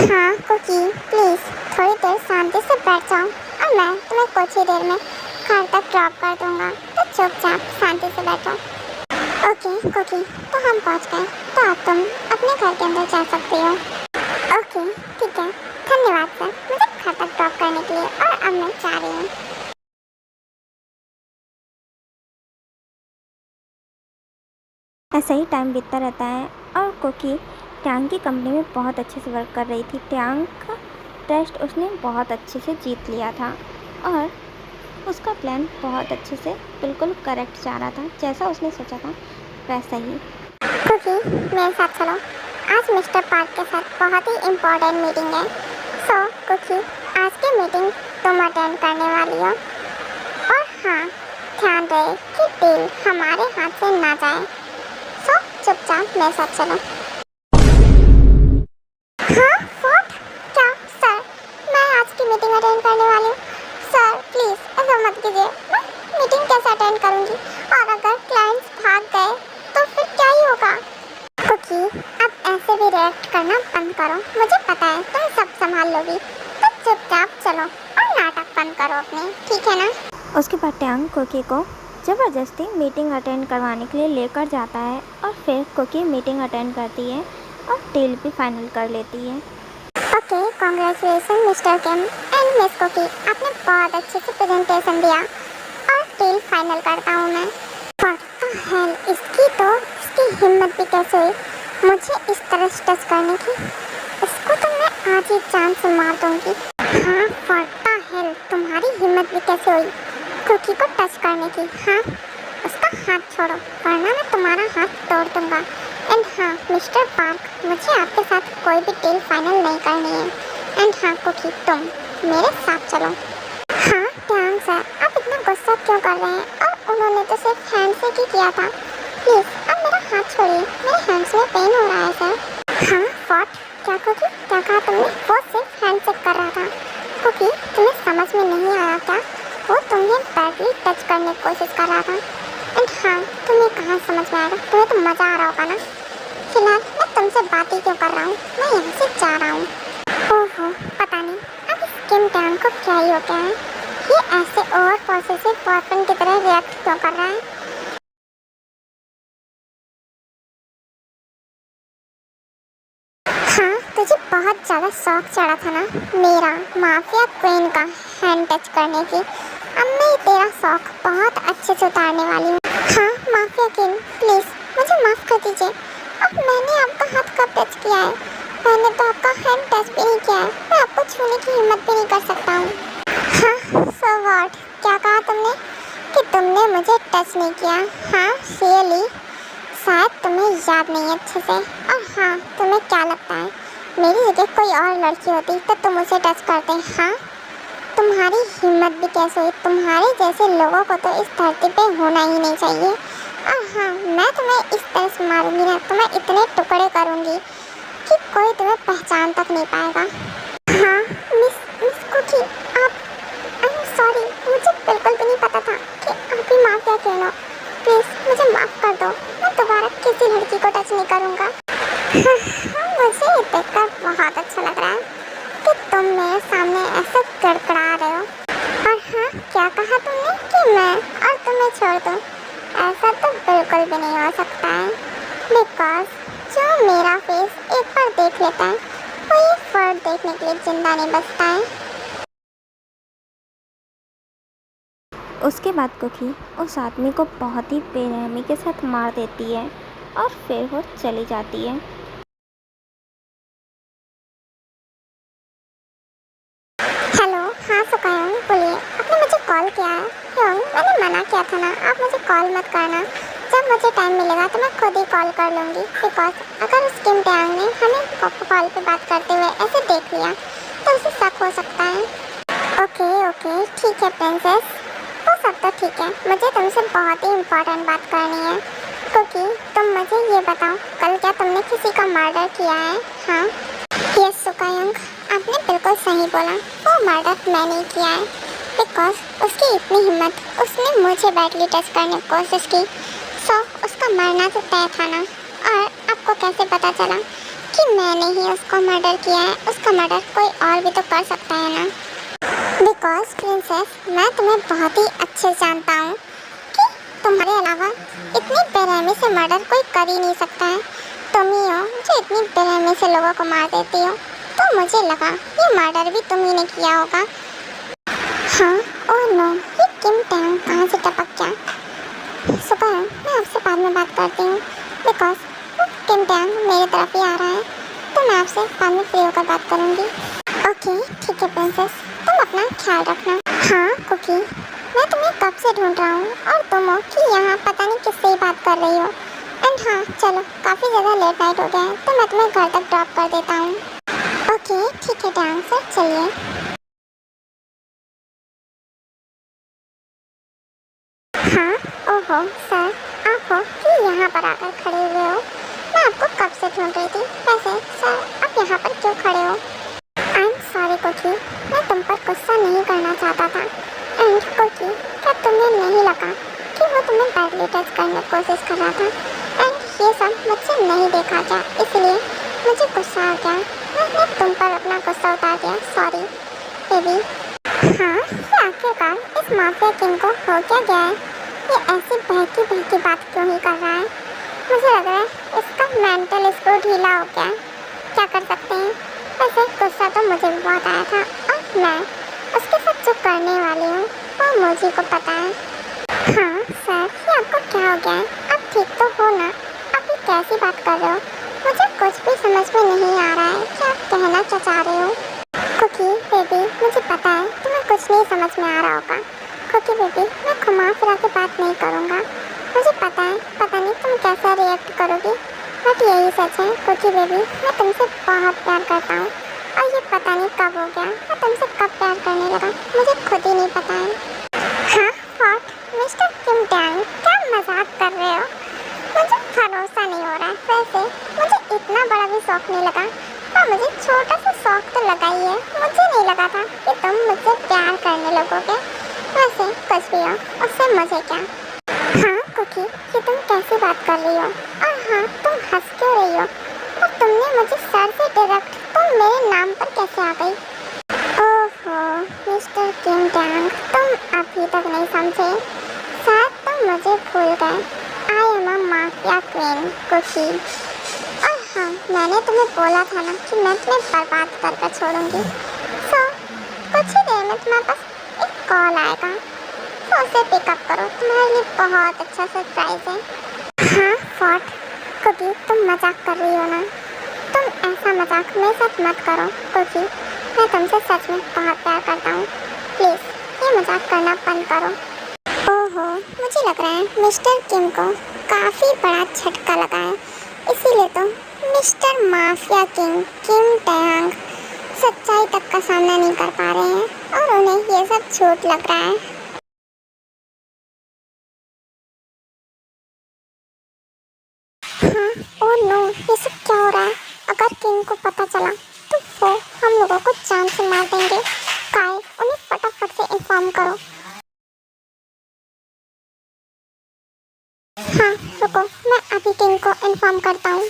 हाँ कुकी प्लीज़ थोड़ी देर शांति से बैठ जाओ और मैं तुम्हें कुछ ही देर में घर तक ड्रॉप कर दूँगा, तो चुपचाप शांति से बैठो। ओके कुकी, तो हम पहुँच गए, तो अब तुम अपने घर के अंदर जा सकती हो। ओके ठीक है, धन्यवाद सर मुझे घर तक ड्रॉप करने के लिए, और अब मैं जा रही हूँ। ऐसा ही टाइम बीतता रहता है और कुकी टैंग की कंपनी में बहुत अच्छे से वर्क कर रही थी। टैंग का ट्रस्ट उसने बहुत अच्छे से जीत लिया था और उसका प्लान बहुत अच्छे से बिल्कुल करेक्ट जा रहा था, जैसा उसने सोचा था वैसा ही। कुकी मेरे साथ चलो, आज मिस्टर पार्क के साथ बहुत ही इम्पोर्टेंट मीटिंग है। सो कुकी आज की मीटिंग तुम अटेंड करने वाली हो, और हाँ ध्यान रहे कि डील हमारे हाथ से ना जाए। सो चुपचाप मेरे साथ चलो। हाँ व्हाट? क्या सर, मैं आज की मीटिंग अटेंड करने वाली हूँ? सर प्लीज़ ऐसा मत कीजिए, मैं मीटिंग कैसे अटेंड करूँगी? और अगर क्लाइंट्स भाग गए तो फिर क्या ही होगा? कुकी अब ऐसे भी रिएक्ट करना बंद करो, मुझे पता है तुम सब संभाल लोगी, तो चुपचाप चलो और नाटक बंद करो अपने, ठीक है ना? उसके बाद टैंग कुकी को ज़बरदस्ती मीटिंग अटेंड करवाने के लिए लेकर जाता है और फिर कुकी मीटिंग अटेंड करती है और डील भी फाइनल कर लेती है। Congratulation mister Kim and miss Cookie, आपने बहुत अच्छे से प्रेजेंटेशन दिया और डील फाइनल करता हूँ मैं। व्हाट द हेल, इसकी हिम्मत भी कैसे हुई मुझे इस तरह टच करने की? इसको तो मैं आज ही जान से मार दूंगी। हाँ, व्हाट द हेल, तुम्हारी हिम्मत भी कैसे हुई कुकी को टच करने की? हाँ, उसका हाथ छोड़ो वरना मैं तुम्हारा हाथ तोड़ दूंगा। एंड हाँ मिस्टर पार्क, मुझे आपके साथ कोई भी डील फाइनल नहीं करनी है। एंड हाँ कुकी, तुम मेरे साथ चलो। हाँ ट्यांग सर, आप इतना गुस्सा क्यों कर रहे हैं? और उन्होंने तो सिर्फ हैंडशेक ही किया था। प्लीज अब मेरा हाथ छोड़िए, मेरे हैंड्स में पेन हो रहा है सर। हाँ व्हाट, क्या कुकी, क्या कहा तुमने? वो सिर्फ हैंडशेक कर रहा था। कुकी, तुम्हें समझ में नहीं आया क्या? वो तुम्हें बैडली टच करने की कोशिश कर रहा था। एंड हाँ, तुम्हें कहाँ समझ में आएगा, तुम्हें तो मज़ा आ रहा होगा ना। फिलहाल मैं तुमसे बात ही क्यों कर रहा हूँ, मैं यहाँ से जा रहा हूँ। ओहो, पता नहीं अब इस किम टैंग को क्या ही हो गया है, ये ऐसे ओवर पॉसेसिव बॉयफ्रेंड की तरह रिएक्ट क्यों कर रहा है? हाँ, तुझे बहुत ज़्यादा शौक चढ़ा था ना मेरा माफिया क्वीन का हैंड टच करने की। अब मैं तेरा शौक बहुत अच्छे से उतारने वाली हूँ। हाँ माफिया किंग, प्लीज़ मुझे माफ़ कर दीजिए। अब मैंने आपका हाथ कब टच किया है? मैंने तो आपका हैंड टच भी नहीं किया है, मैं आपको छूने की हिम्मत भी नहीं कर सकता हूँ। हाँ सो व्हाट, क्या कहा तुमने कि तुमने मुझे टच नहीं किया? हाँ रियली, शायद तुम्हें याद नहीं अच्छे से। और हाँ, तुम्हें क्या लगता है मेरी जगह कोई और लड़की होती तो तुम उसे टच करते? हाँ, तुम्हारी हिम्मत भी कैसे हुई? तुम्हारे जैसे लोगों को तो इस धरती पे होना ही नहीं चाहिए। और हाँ, मैं तुम्हें इस तरह से मारूंगी ना, तुम्हें इतने टुकड़े करूंगी कि कोई तुम्हें पहचान तक नहीं पाएगा। हाँ मिस कुकी, आप, आई एम सॉरी, मुझे बिल्कुल भी नहीं पता था कि आप ही माफिया क्यों हो। प्लीज़ मुझे माफ़ कर दो, मैं दोबारा किसी लड़की को टच नहीं करूँगा। मुझे ये देखकर बहुत अच्छा लग रहा है कि तुम मेरे सामने ऐसे गड़गड़ा रहे हो। और हाँ, क्या कहा तुमने कि मैं और तुम्हें छोड़ दूँ? ऐसा तो बिल्कुल भी नहीं हो सकता है, बिकॉज जो मेरा फेस एक बार देख लेता है वो ये वर्ड देखने के लिए जिंदा नहीं बचता है। उसके बाद कुकी उस आदमी को बहुत ही बेरहमी के साथ मार देती है और फिर वो चली जाती है। हेलो, हाँ सुकायोंग, बोलिए, आपने मुझे कॉल किया है? योंग, मैंने मना किया था ना, आप मुझे कॉल मत करना। जब मुझे टाइम मिलेगा तो मैं खुद ही कॉल कर लूँगी, बिकॉज अगर उस किम टैंग ने हमें कॉल पे बात करते हुए ऐसे देख लिया तो उसे शक हो सकता है। ओके ठीक है प्रिंसेस, वो सब तो ठीक है, मुझे तुमसे बहुत ही इम्पोर्टेंट बात करनी है। कुकी, तुम मुझे ये बताओ, कल क्या तुमने किसी का मर्डर किया है? हाँ यस सुकायोंग, आपने बिल्कुल सही बोला, वो मर्डर मैंने ही किया है, बिकॉज उसकी इतनी हिम्मत, उसने मुझे बैडली टच करने की कोशिश की, सो उसका मरना तो तय था ना। और आपको कैसे पता चला कि मैंने ही उसको मर्डर किया है? उसका मर्डर कोई और भी तो कर सकता है ना। बिकॉज प्रिंसेस, मैं तुम्हें बहुत ही अच्छे से जानता हूँ कि तुम्हारे अलावा इतनी बेरहमी से मर्डर कोई कर ही नहीं सकता है। तुम ही हो जो इतनी बेरहमी से लोगों को मार देती हो, तो मुझे लगा ये मर्डर भी तुम ही ने किया होगा। हाँ ओह नो, ये किम टैंग कहाँ से टपक गया? सुपर, मैं आपसे बाद में बात करती हूँ, बिकॉज किम टैंग मेरे तरफ ही आ रहा है, तो मैं आपसे बाद में फ्री होकर बात करूँगी। ओके ठीक है प्रिंसेस, तुम अपना ख्याल रखना। हाँ कुकी, मैं तुम्हें कब से ढूंढ रहा हूँ और तुम हो कि यहाँ पता नहीं किससे ही बात कर रही हो। एंड हाँ चलो, काफ़ी ज़्यादा लेट नाइट हो गया है तो मैं तुम्हें घर तक ड्रॉप कर देता हूँ। ओके ठीक है टैंग सर, चलिए। हाँ ओहो सर, आप हो कि यहाँ पर आकर खड़े हुए हो? मैं आपको कब से ढूंढ रही थी। वैसे सर, आप यहाँ पर क्यों खड़े हो? आई एम सॉरी कुकी, मैं तुम पर गुस्सा नहीं करना चाहता था। एंड कुकी, क्या तुम्हें नहीं लगा कि वो तुम्हें बैडली टच करने की कोशिश कर रहा था? एंड ये सब मुझसे नहीं देखा क्या, इसलिए मुझे गुस्सा आ गया, मैंने तुम पर अपना गुस्सा उतार दिया। Sorry baby. हाँ, ये आखिरकार इस माफिया किंग को हो क्या गया है? ये ऐसी बहकी बात क्यों ही कर रहा है? मुझे लग रहा है इसका मेंटल स्क्रू ढीला हो गया है। क्या कर सकते हैं? वैसे गुस्सा तो मुझे मुझे भी बहुत आया था और मैं उसके साथ जो करने वाली हूँ वो मुझे को पता है। हाँ सर, ये आपको क्या हो गया है? आप ठीक तो हो ना? आप ये कैसी बात कर रहे हो? मुझे कुछ भी समझ में नहीं आ रहा है कि आप कहना क्या चाह रहे हो। कुकी बेबी, मुझे पता है तुम्हें कुछ नहीं समझ में आ रहा होगा। कुकी बेबी, मैं घुमा फिरा के बात नहीं करूँगा। मुझे पता है, पता नहीं तुम कैसा रिएक्ट करोगी, बट यही सच है कुकी बेबी, मैं तुमसे बहुत प्यार करता हूँ और ये पता नहीं कब हो गया, मैं तुमसे कब प्यार करने लगा मुझे खुद ही नहीं पता है। हाँ व्हाट मिस्टर किम टैंग, क्या मजाक कर रहे हो? मुझे भरोसा नहीं हो रहा है। वैसे मुझे इतना बड़ा भी शौक नहीं लगा, पर मुझे छोटा सा शौक तो लगा ही है। मुझे नहीं लगा था कि तुम मुझसे प्यार करने लगोगे। वैसे कुछ भी हो, उससे मुझे क्या। हाँ कुकी, ये तुम कैसे बात कर रही हो? और हाँ, तुम हंस क्यों रही हो? और तुमने मुझे सर से डायरेक्ट तुम मेरे नाम पर कैसे आ गई? ओहो मिस्टर किम टैंग, तुम अभी तक नहीं समझे। शायद तुम मुझे भूल गए। I am a mafia queen Cookie. और हाँ, मैंने तुम्हें बोला था ना कि मैं तुम्हें बर्बाद करके छोड़ूंगी। सो कुछ ही देर में तुम्हारे पास एक कॉल आएगा, तो उसे पिकअप करो। तुम्हारे लिए बहुत अच्छा सरप्राइज है। हाँ व्हाट कुकी, तुम मजाक कर रही हो ना? तुम ऐसा मजाक मेरे साथ मत करो कुकी, मैं तुमसे सच में बहुत प्यार करता हूँ। प्लीज़ ये मजाक करना बंद करो। ओहो, मुझे लग रहा है मिस्टर किम को काफ़ी बड़ा झटका लगा है, इसीलिए तो मिस्टर माफिया किंग किम टैंग सच्चाई तक का सामना नहीं कर पा रहे हैं और उन्हें ये सब झूठ लग रहा है। हाँ, ओह नो, ये सब क्या हो रहा है? अगर किंग को पता चला तो वो हम लोगों को जान से मार देंगे। काय, उन्हें फटाफट से इन्फॉर्म करो। हाँ रुको, मैं अभी किंग को इन्फॉर्म करता हूँ।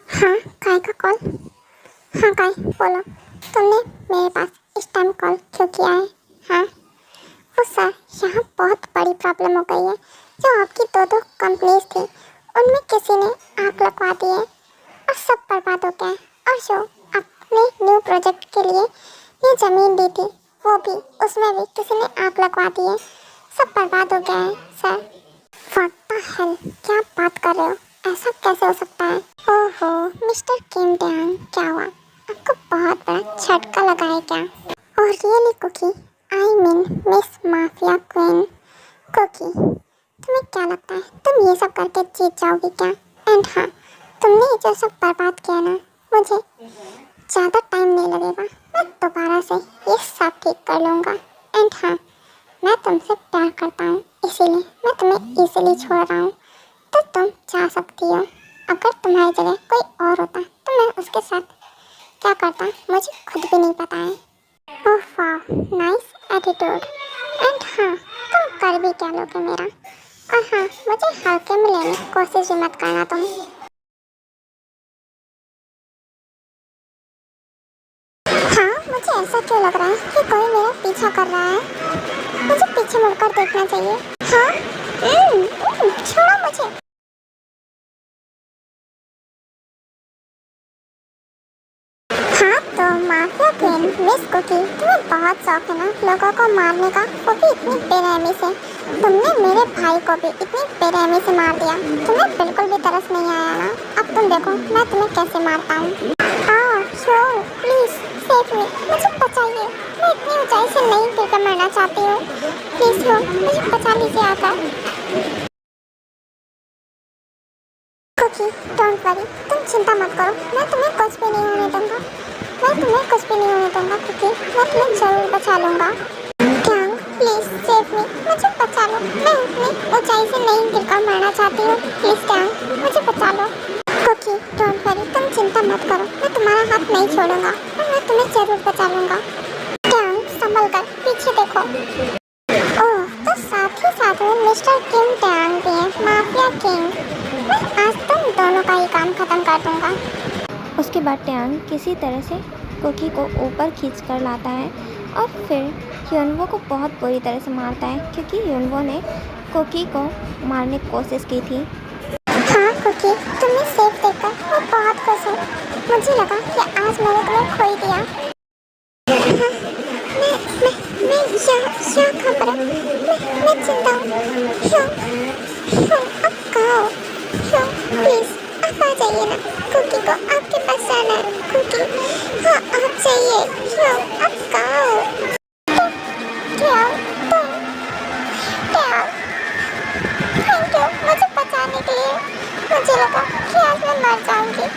हाँ काय का कॉल? हाँ काय बोलो, तुमने मेरे पास इस टाइम कॉल क्यों किया है? हाँ वो सर, यहाँ बहुत बड़ी प्रॉब्लम हो गई है। जो आपकी दो कंपनीज थी उनमें किसी ने आग लगवा दी है और सब बर्बाद हो गया है। और जो आपने न्यू प्रोजेक्ट के लिए ये ज़मीन दी थी वो भी, उसमें भी किसी ने आग लगवा दी है। सब बर्बाद हो गया है सर। व्हाट द हेल, क्या बात कर रहे हो? ऐसा कैसे हो सकता है? ओहो मिस्टर किम टैंग, क्या हुआ? आपको बहुत बड़ा झटका लगा है क्या? और really Cookie, I mean miss mafia queen Cookie, तुम्हें क्या लगता है तुम ये सब करके जीत जाओगी क्या? एंड हाँ, तुमने जो सब बर्बाद किया ना, मुझे ज़्यादा टाइम नहीं लगेगा, मैं दोबारा से ये सब ठीक कर लूँगा। एंड हाँ, मैं तुमसे प्यार करता हूँ, इसीलिए मैं तुम्हें इजीली छोड़ रहा हूँ। तो तुम जा सकती हो। अगर तुम्हारी जगह कोई और होता तो मैं उसके साथ क्या करता मुझे खुद भी नहीं पता है। ओह वाह, नाइस एटीट्यूड। एंड हाँ, तुम कर भी क्या लोगे मेरा? और हाँ, मुझे हल्के में लेने की कोशिश भी मत करना तुम। हाँ, मुझे ऐसा क्यों लग रहा है कि कोई मेरा पीछा कर रहा है? मुझे पीछे मुड़कर देखना चाहिए। हाँ छोड़ो मुझे। हाँ तो माफिया क्वीन मिस कुकी, तुम्हें बहुत शौक है ना लोगों को मारने का, वो भी इतनी बेरहमी से। तुमने मेरे भाई को भी इतनी बेरहमी से मार दिया, तुम्हें बिल्कुल भी तरस नहीं आया ना? अब तुम देखो मैं तुम्हें कैसे मारता हूँ। श्योर, प्लीज़ सेव मी, मुझे बचाइए। मैं इतनी ऊंचाई से नहीं गिरकर मरना चाहती हूँ। प्लीज़ मुझे बचा लीजिए आकर। कुकी डोंट वरी, तुम चिंता मत करो, मैं तुम्हें कुछ भी नहीं होने दूंगा। मैं तुम्हें कुछ भी नहीं होने दूंगा कुकी, मैं तुम्हें जरूर बचा लूँगा। टैंग प्लीज़ सेव मी, मुझे बचा लो। मैं इतनी ऊंचाई से नहीं गिरकर मरना चाहती हूँ। प्लीज़ टैंग मुझे बचा लो। कुकी डोंट वरी, तुम चिंता मत करो, मैं तुम्हारा हाथ नहीं छोड़ूंगा और मैं तुम्हें जरूर बचा लूँगा। टैंग संभल कर पीछे देखो। ओह, तो साथ ही साथ में मिस्टर किम टैंग भी है, माफिया किंग। मैं आज तुम दोनों का ही काम खत्म कर दूंगा। उसके बाद टैंग किसी तरह से कुकी को ऊपर खींच कर लाता है और फिर ह्यूनवो को बहुत बुरी तरह से मारता है, क्योंकि ह्यूनवो ने कुकी को मारने की कोशिश की थी। हाँ कुकी, तुम्हें सेफ देखकर मैं बहुत खुश हूँ। मुझे लगा कि आज मैंने तुम्हें खो ही दिया। हाँ, मैं यहाँ खबर मैं जिंदा हूँ। अब कहाँ हो? प्लीज आप आ जाइए ना, कुकी को आपके पास जाना है। कुकी, हाँ आप जाइए। अब कहाँ हो? थैंक यू मुझे बचाने के लिए। मुझे लगा कि आज मैं मर जाऊंगी।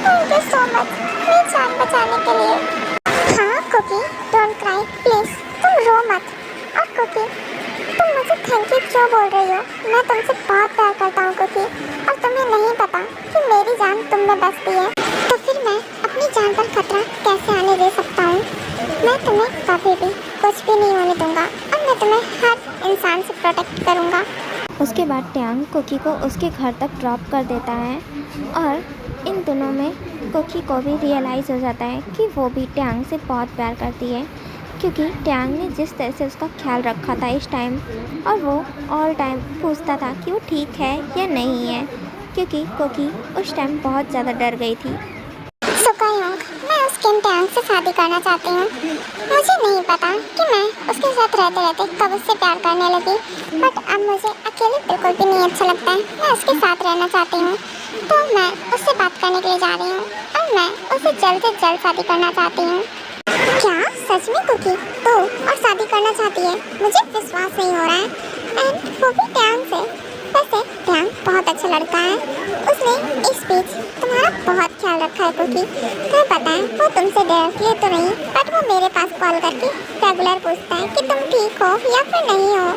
थैंक यू सो मच मेरी जान बचाने के लिए। हाँ कुकी, डोंट क्राई प्लीज, तुम रो मत। और कुकी, तुम मुझे थैंक यू क्यों बोल रही हो? मैं तुमसे बहुत प्यार करता हूँ कुकी, और तुम्हें नहीं पता कि मेरी जान तुम में बसती है। तो फिर मैं अपनी जान पर खतरा कैसे आने दे सकता हूँ? मैं तुम्हें कभी भी कुछ भी नहीं होने दूंगा, और मैं तुम्हें हर इंसान से प्रोटेक्ट करूँगा। उसके बाद ट्यांग कुकी को उसके घर तक ड्रॉप कर देता है, और इन दोनों में कुकी को भी रियलाइज़ हो जाता है कि वो भी ट्यांग से बहुत प्यार करती है, क्योंकि ट्यांग ने जिस तरह से उसका ख्याल रखा था इस टाइम, और वो ऑल टाइम पूछता था कि वो ठीक है या नहीं है, क्योंकि कुकी उस टाइम बहुत ज़्यादा डर गई थी। सुकायोंग, मैं उस किम ट्यांग से शादी करना चाहती हूँ। मुझे नहीं पता कि मैं उसके साथ रहते रहते कब उससे प्यार करने लगी, बट अब मुझे अकेले बिल्कुल भी नहीं अच्छा लगता है। मैं उसके साथ रहना चाहती हूँ, तो मैं उससे बात करने के लिए जा रही हूँ, और मैं उसे जल्द से जल्द शादी करना चाहती हूँ। क्या सच में कुकी तू और शादी करना चाहती है? मुझे विश्वास नहीं हो रहा है, एंड वो भी ट्यांग से। वैसे ट्यांग बहुत अच्छा लड़का है, उसने इस बीच तुम्हारा बहुत ख्याल रखा है कुकी। तुम्हें पता है वो तुमसे डायरेक्टली तो नहीं, बट वो मेरे पास कॉल करके रेगुलर पूछता है कि तुम ठीक हो या फिर नहीं हो।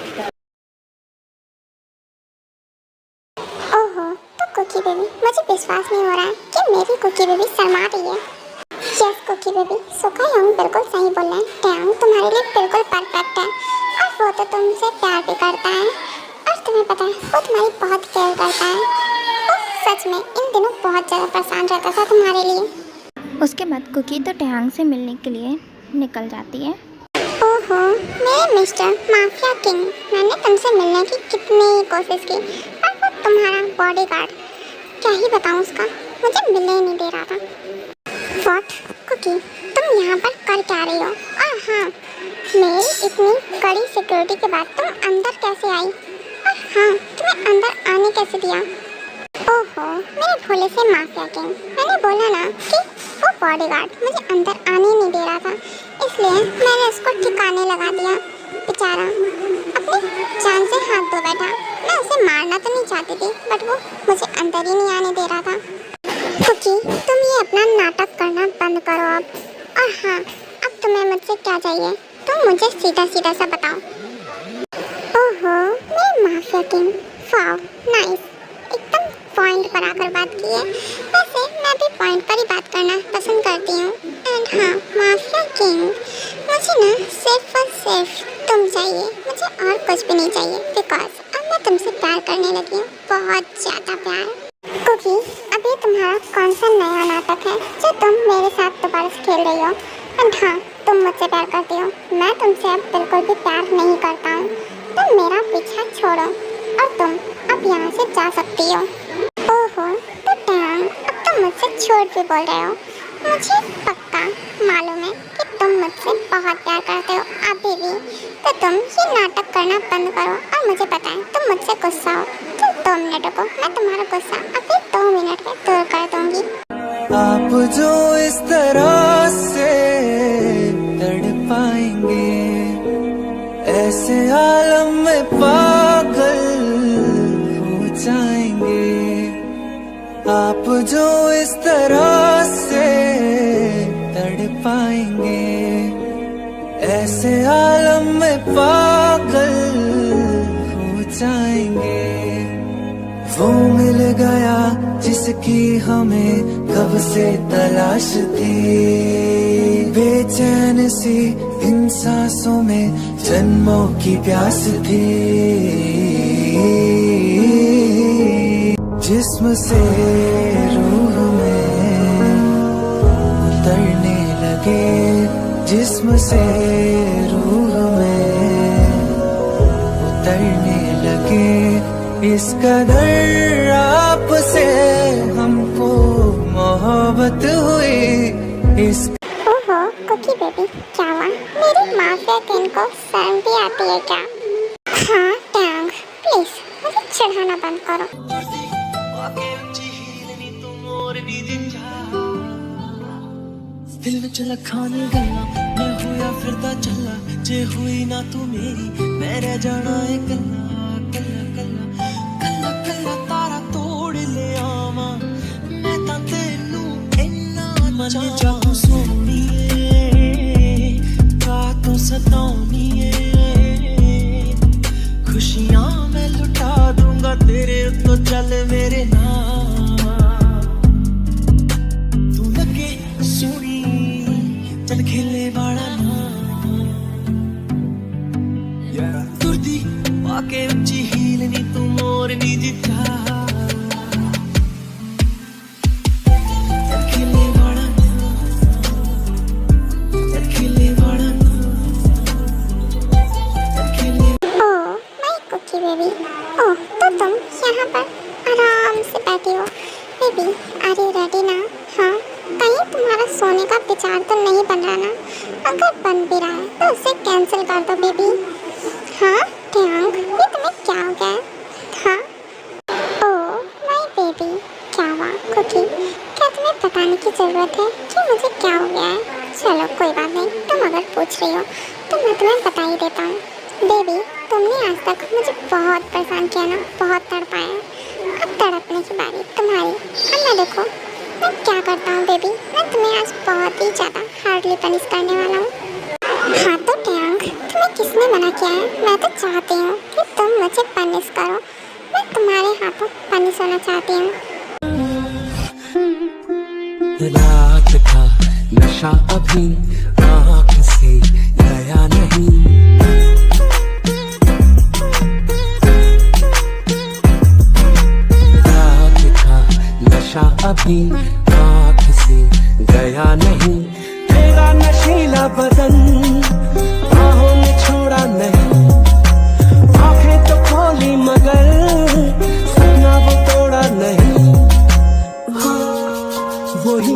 ओहो, तो कुकी बेबी, मुझे विश्वास नहीं हो रहा है कि मेरी कुकी बेबी शर्मा रही है। यस कुकी बेबी, सुकायोंग बिल्कुल सही बोल रहे हैं। ट्यांग तुम्हारे लिए बिल्कुल परफेक्ट है, और वो तो तुमसे प्यार भी करता है, और तुम्हें पता है वो तुम्हारी बहुत केयर करता है। और सच में इन दिनों बहुत ज़्यादा परेशान रहता था तुम्हारे लिए। उसके बाद कुकी तो ट्यांग से मिलने के लिए निकल जाती है। ओहो मेरे मिस्टर माफिया किंग, मैंने तुमसे मिलने की कितनी कोशिश की, पर वो तुम्हारा बॉडीगार्ड, क्या ही बताऊँ उसका, मुझे मिलने ही नहीं दे रहा था। व्हाट कुकी, तुम यहाँ पर कर क्या रही हो? और हाँ, मेरी इतनी कड़ी सिक्योरिटी के बाद तुम अंदर कैसे आई? और हाँ, तुम्हें अंदर आने कैसे दिया? ओहो मेरे भोले से माफिया किंग, मैंने बोला ना कि वो बॉडीगार्ड मुझे अंदर आने नहीं दे रहा था, इसलिए मैंने उसको ठिकाने लगा दिया। बेचारा अपनी जान से हाथ धो बैठा। मैं उसे मारना तो नहीं चाहती थी, बट वो मुझे अंदर ही नहीं आने दे रहा था। कुकी, तुम ये अपना नाटक करना बंद करो अब। और हाँ, अब तुम्हें मुझसे क्या चाहिए? तुम मुझे सीधा सीधा सा बताओ। ओहो मेरे माफिया किंग, वाव नाइस, एकदम पॉइंट पर आकर बात की है। वैसे मैं भी पॉइंट पर ही बात करना पसंद करती हूँ। एंड हाँ माफिया किंग, मुझे ना सिर्फ और सिर्फ तुम चाहिए, मुझे और कुछ भी नहीं चाहिए, बिकॉज अब मैं तुमसे प्यार करने लगी हूँ, बहुत ज़्यादा प्यार। कुकी, अभी तुम्हारा कौन सा नया नाटक है जो तुम मेरे साथ दोबारा से खेल रही हो? एंड हाँ, तुम मुझसे प्यार करती हो, मैं तुमसे अब बिल्कुल भी प्यार नहीं करता हूँ। तुम मेरा पीछा छोड़ो, और तुम अब यहाँ से जा सकती हो। ओहो तो ट्यांग, अब तुम मुझसे झूठ भी बोल रहे हो। मुझे पक्का मालूम है कि तुम मुझसे बहुत प्यार करते हो अभी भी, तो तुम ये नाटक करना बंद करो। और मुझे पता है तुम मुझसे गुस्सा हो, तो 2 मिनट रुको, मैं तुम्हारा गुस्सा अभी 2 मिनट में दूर कर दूंगी। आप जो इस तरह से तड़पाएंगे, ऐसे आलम में पागल हो जाएंगे। आप जो इस तरह से तड़पाएंगे, ऐसे आलम में पागल हो जाएंगे। वो मिल गया जिसकी हमें कब से तलाश थी, बेचैन सी इन सांसों में जन्मों की प्यास थी। जिस्म से रूह में उतरने लगे, जिस्म से रूह में उतरने लगे। इस कदर आपसे हमको मोहब्बत हुई इस ओहो कुकी बेबी, क्या हुआ? मेरी माफिया किंग को शर्म भी आती है क्या? हाँ टैंग, प्लीज मुझे चिढ़ाना बंद करो। दिल विच लखानी गल्ला मैं होया फिरदा चला, जे हुई ना तू मेरी मैं रह जाना है कल्ला कल्ला कल्ला कल्ला कल्ला तारा तोड़ ले आवा मैं तां तेनू इन्ना मन जाऊं सोहणीए का तू सताउणीए खुशियां मैं लुटा दूंगा तेरे उत्तों चल मेरे नाल तू लगे सोहणी चल खेले वाला ना तुरदी पाके उच्ची हील नी तू मोरनी जिता चल खेले वाला ना चल खेले वाला ना चल खेले ओह माय कुकी बेबी, ओह तो तुम यहाँ पर आराम से बैठी हो। बेबी आर यू रेडी ना? हाँ, कहीं तुम्हारा सोने का विचार तो नहीं बन रहा ना? अगर बन भी रहा है तो उसे कैंसिल कर दो बेबी। हाँ टैंग, ये तुम्हें क्या हो गया है? हाँ ओह माय बेबी, क्या हुआ कुकी? क्या तुम्हें बताने की ज़रूरत है कि मुझे क्या हो गया है? चलो कोई बात नहीं, तुम अगर पूछ रही हो तो मैं तुम्हें बता ही देता हूँ। बेबी तुमने आज तक मुझे बहुत परेशान किया ना, बहुत तड़पाया। अब तड़पने की बारी तुम्हारी। अब मैं देखो मैं क्या करता हूँ बेबी, मैं तुम्हें आज बहुत ही ज़्यादा हार्डली पनिश करने वाला हूँ। हाँ तो टैंग, तुम्हें किसने मना किया है? मैं तो चाहती हूँ कि तुम मुझे पनिश करो, मैं तुम्हारे हाथों पनिश होना चाहती हूँ। रात का नशा अभी आँख से गया नहीं रात का नशा अभी आँख से गया नहीं तेरा नशीला बदन बाहों में छोड़ा नहीं आँखें तो खोली मगर सपना वो तोड़ा नहीं वही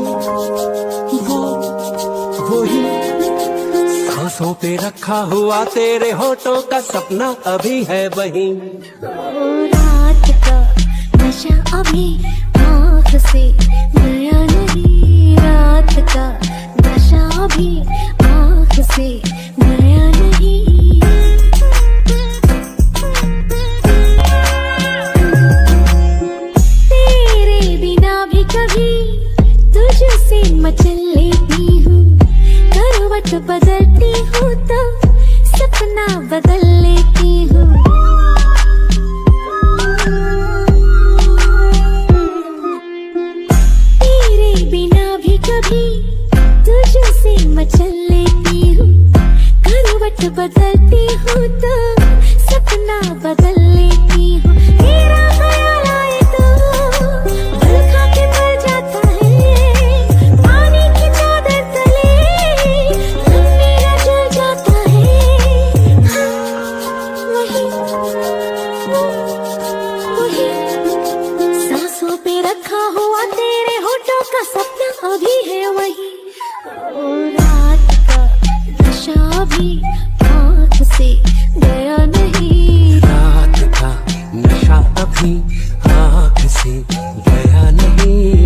सांसों पे रखा हुआ तेरे होठों का सपना अभी है वही। रात का नशा अभी आँख से गया नहीं रात का नशा अभी आँख से गया नहीं तेरे बिना भी कभी तुझसे मचल लेती हूँ करवट बदलती हूँ तो सपना बदल लेती हूँ तेरे बिना भी कभी तुझसे मचल लेती हूँ करवट बदलती हूँ तो सपना बदल लेती हूँ तेरा ख्याल आए तो दिल खा के मर जाता है पानी की चादर तले मन मेरा जल जाता है वही सांसों पे रखा हुआ तेरे होठों का सपना अभी है वही रात का नशा भी आँख से गया नहीं रात का नशा अभी आँख से गया नहीं